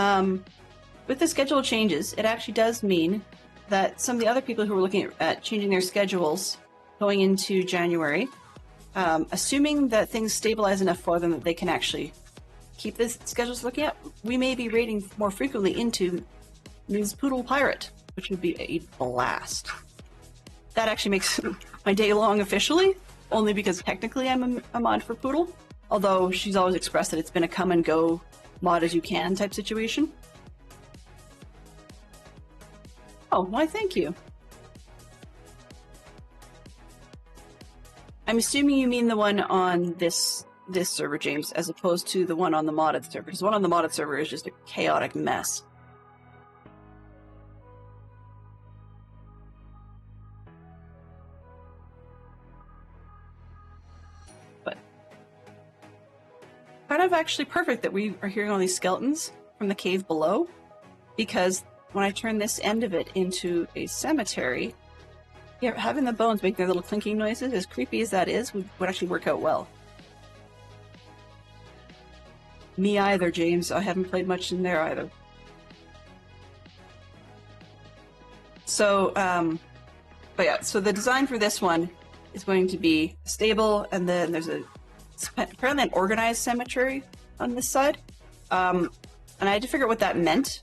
Speaker 2: with the schedule changes, it actually does mean that some of the other people who were looking at changing their schedules going into January, assuming that things stabilize enough for them that they can actually keep the schedules looking at, we may be raiding more frequently into Ms. Poodle Pirate, which would be a blast. That actually makes my day long officially, only because technically I'm a mod for Poodle, although she's always expressed that it's been a come and go mod as you can type situation. Oh, why thank you. I'm assuming you mean the one on this server, James, as opposed to the one on the modded server, because the one on the modded server is just a chaotic mess. But kind of actually perfect that we are hearing all these skeletons from the cave below, because when I turn this end of it into a cemetery, yeah, having the bones make their little clinking noises, as creepy as that is, would actually work out well. Me either, James. I haven't played much in there either. So, but yeah, so the design for this one is going to be stable, and then there's apparently an organized cemetery on this side. And I had to figure out what that meant.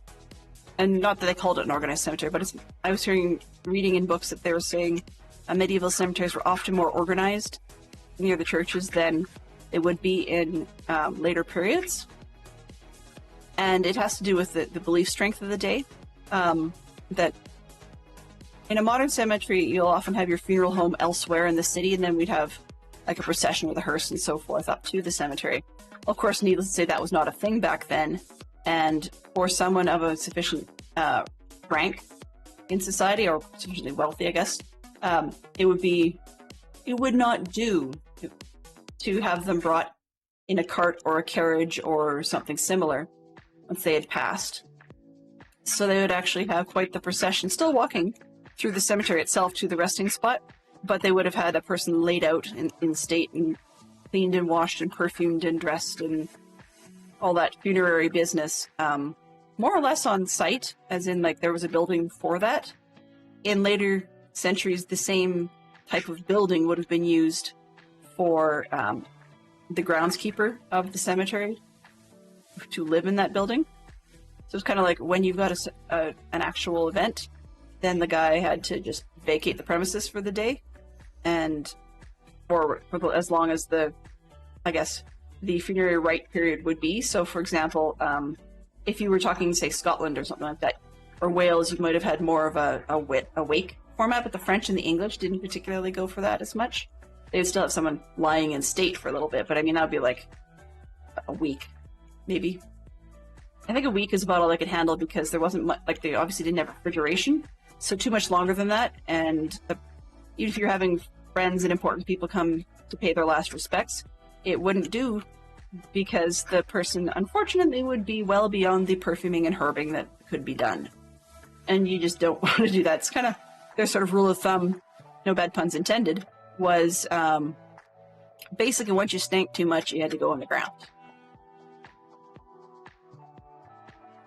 Speaker 2: And not that they called it an organized cemetery, but I was reading in books that they were saying medieval cemeteries were often more organized near the churches than it would be in later periods. And it has to do with the belief strength of the day. That in a modern cemetery, you'll often have your funeral home elsewhere in the city, and then we'd have like a procession with a hearse and so forth up to the cemetery. Of course, needless to say, that was not a thing back then. And for someone of a sufficient rank in society, or sufficiently wealthy, I guess, it would not do to have them brought in a cart or a carriage or something similar once they had passed. So they would actually have quite the procession, still walking through the cemetery itself to the resting spot, but they would have had a person laid out in state and cleaned and washed and perfumed and dressed and all that funerary business, more or less on site, as in like there was a building for that. In later centuries, the same type of building would have been used for the groundskeeper of the cemetery to live in that building. So it's kind of like when you've got an actual event, then the guy had to just vacate the premises for the day, and for as long as the funerary rite period would be. So, for example, if you were talking, say, Scotland or something like that, or Wales, you might have had more of a wake format, but the French and the English didn't particularly go for that as much. They would still have someone lying in state for a little bit, but I mean, that would be like a week, maybe. I think a week is about all I could handle because there wasn't much, like they obviously didn't have refrigeration. So too much longer than that. And even if you're having friends and important people come to pay their last respects, it wouldn't do because the person, unfortunately, would be well beyond the perfuming and herbing that could be done. And you just don't want to do that. It's kind of their sort of rule of thumb, no bad puns intended, was basically once you stank too much, you had to go on the ground.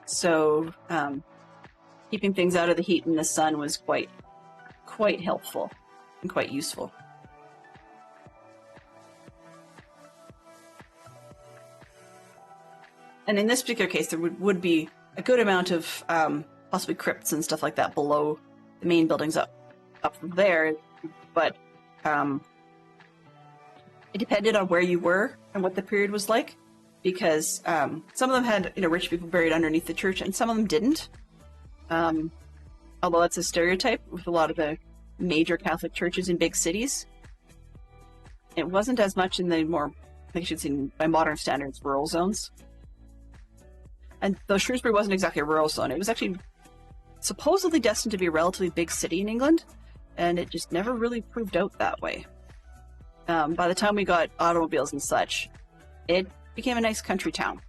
Speaker 2: So keeping things out of the heat and the sun was quite helpful and quite useful. And in this particular case, there would be a good amount of possibly crypts and stuff like that below the main buildings up there, but it depended on where you were and what the period was like, because some of them had rich people buried underneath the church, and some of them didn't. Although that's a stereotype with a lot of the major Catholic churches in big cities. It wasn't as much in the more, I think I should say, by modern standards, rural zones. And though Shrewsbury wasn't exactly a rural zone, it was actually supposedly destined to be a relatively big city in England, and it just never really proved out that way. By the time we got automobiles and such, it became a nice country town.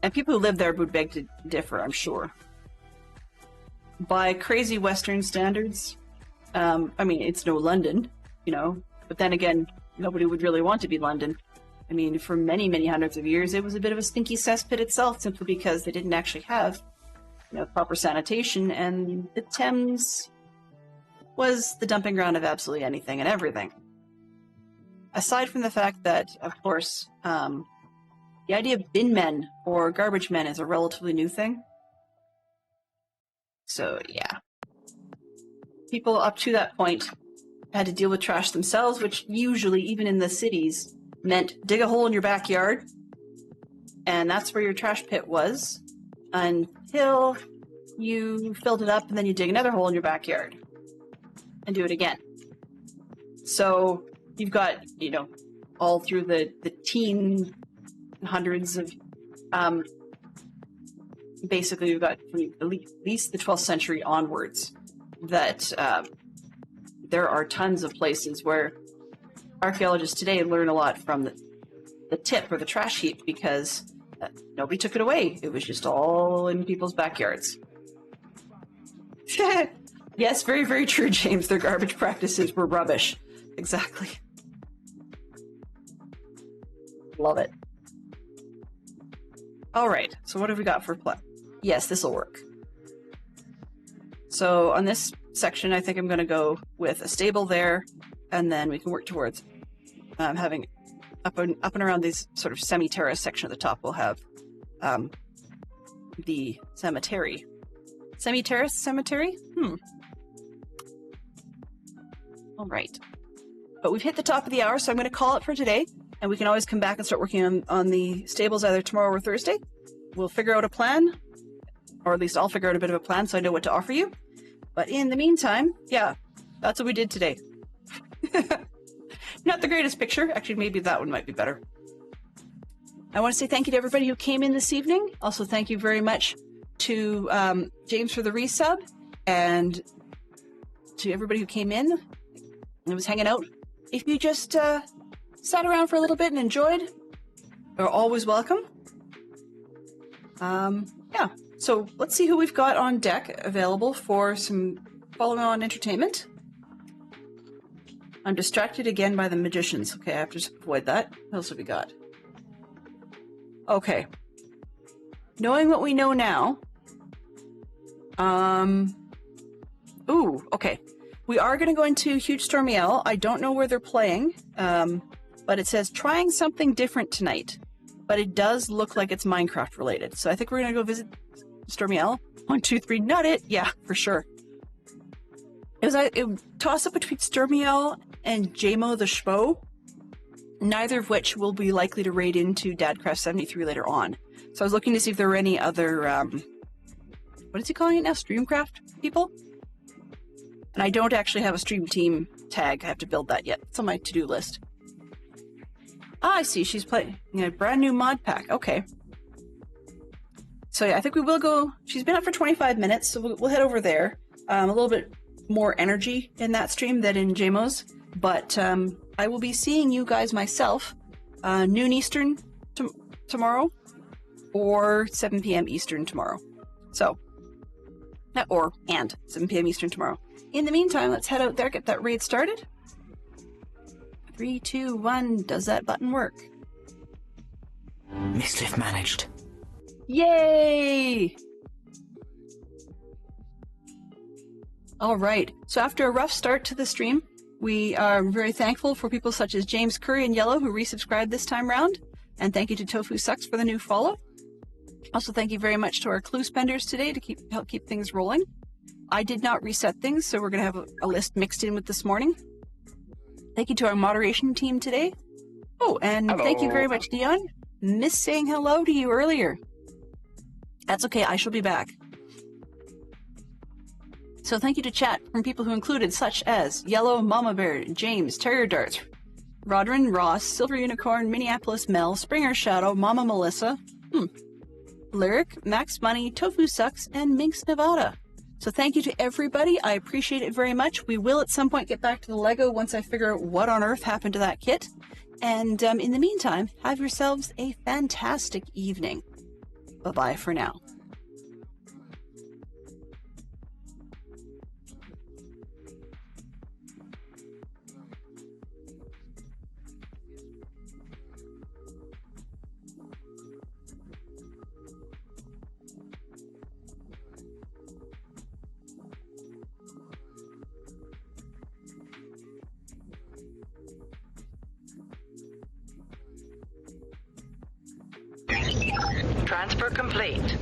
Speaker 2: And people who lived there would beg to differ, I'm sure. By crazy Western standards, I mean, it's no London, but then again, nobody would really want to be London. I mean, for many, many hundreds of years, it was a bit of a stinky cesspit itself, simply because they didn't actually have, proper sanitation, and the Thames was the dumping ground of absolutely anything and everything. Aside from the fact that, of course, the idea of bin men or garbage men is a relatively new thing. So, yeah. People up to that point had to deal with trash themselves, which usually, even in the cities, meant dig a hole in your backyard, and that's where your trash pit was, until you filled it up, and then you dig another hole in your backyard and do it again. So you've got, all through the teen hundreds of, basically you've got from at least the 12th century onwards that there are tons of places where archaeologists today learn a lot from the tip or the trash heap, because nobody took it away. It was just all in people's backyards. Yes, very, very true, James. Their garbage practices were rubbish. Exactly. Love it. All right, so what have we got for play? Yes, this will work. So on this section, I think I'm going to go with a stable there, and then we can work towards having up and around these sort of semi-terrace section at the top. We'll have the cemetery. Semi-terrace cemetery? All right. But we've hit the top of the hour, so I'm going to call it for today, and we can always come back and start working on the stables either tomorrow or Thursday. We'll figure out a plan, or at least I'll figure out a bit of a plan so I know what to offer you. But in the meantime, yeah, that's what we did today. Not the greatest picture. Actually, maybe that one might be better. I want to say thank you to everybody who came in this evening. Also, thank you very much to James for the resub, and to everybody who came in and was hanging out. If you just sat around for a little bit and enjoyed, you're always welcome. Yeah, so let's see who we've got on deck available for some following on entertainment. I'm distracted again by the magicians. Okay, I have to just avoid that. What else have we got? Okay. Knowing what we know now. Ooh, okay. We are going to go into Huge Stormy Owl. I don't know where they're playing, but it says trying something different tonight. But it does look like it's Minecraft related. So I think we're going to go visit Stormy Owl. 1, 2, 3, nut it. Yeah, for sure. It was a toss up between Stormy Owl and JMO the Schmo, neither of which will be likely to raid into Dadcraft 73 later on. So I was looking to see if there were any other, what is he calling it now? Streamcraft people? And I don't actually have a stream team tag. I have to build that yet. It's on my to-do list. Ah, I see. She's playing a brand new mod pack. Okay. So yeah, I think we will go. She's been up for 25 minutes, so we'll head over there. A little bit more energy in that stream than in JMO's, but I will be seeing you guys myself noon Eastern tomorrow or 7 p.m. Eastern tomorrow. So, and 7 p.m. Eastern tomorrow. In the meantime, let's head out there, get that raid started. 3, 2, 1. Does that button work?
Speaker 6: Mischief managed.
Speaker 2: Yay! All right. So after a rough start to the stream, we are very thankful for people such as James Curry and Yellow who resubscribed this time round. And thank you to Tofu Sucks for the new follow. Also, thank you very much to our clue spenders today to help keep things rolling. I did not reset things, so we're going to have a list mixed in with this morning. Thank you to our moderation team today. Oh, and
Speaker 3: Hello.
Speaker 2: Thank you very much, Dion. Missed saying hello to you earlier. That's okay, I shall be back. So thank you to chat from people who included such as Yellow, Mama Bear, James, Terrier Darts, Rodrin, Ross, Silver Unicorn, Minneapolis Mel, Springer Shadow, Mama Melissa, Lyric, Max Money, Tofu Sucks, and Minx Nevada. So thank you to everybody. I appreciate it very much. We will at some point get back to the Lego once I figure out what on earth happened to that kit. And in the meantime, have yourselves a fantastic evening. Bye-bye for now.
Speaker 6: Transfer complete.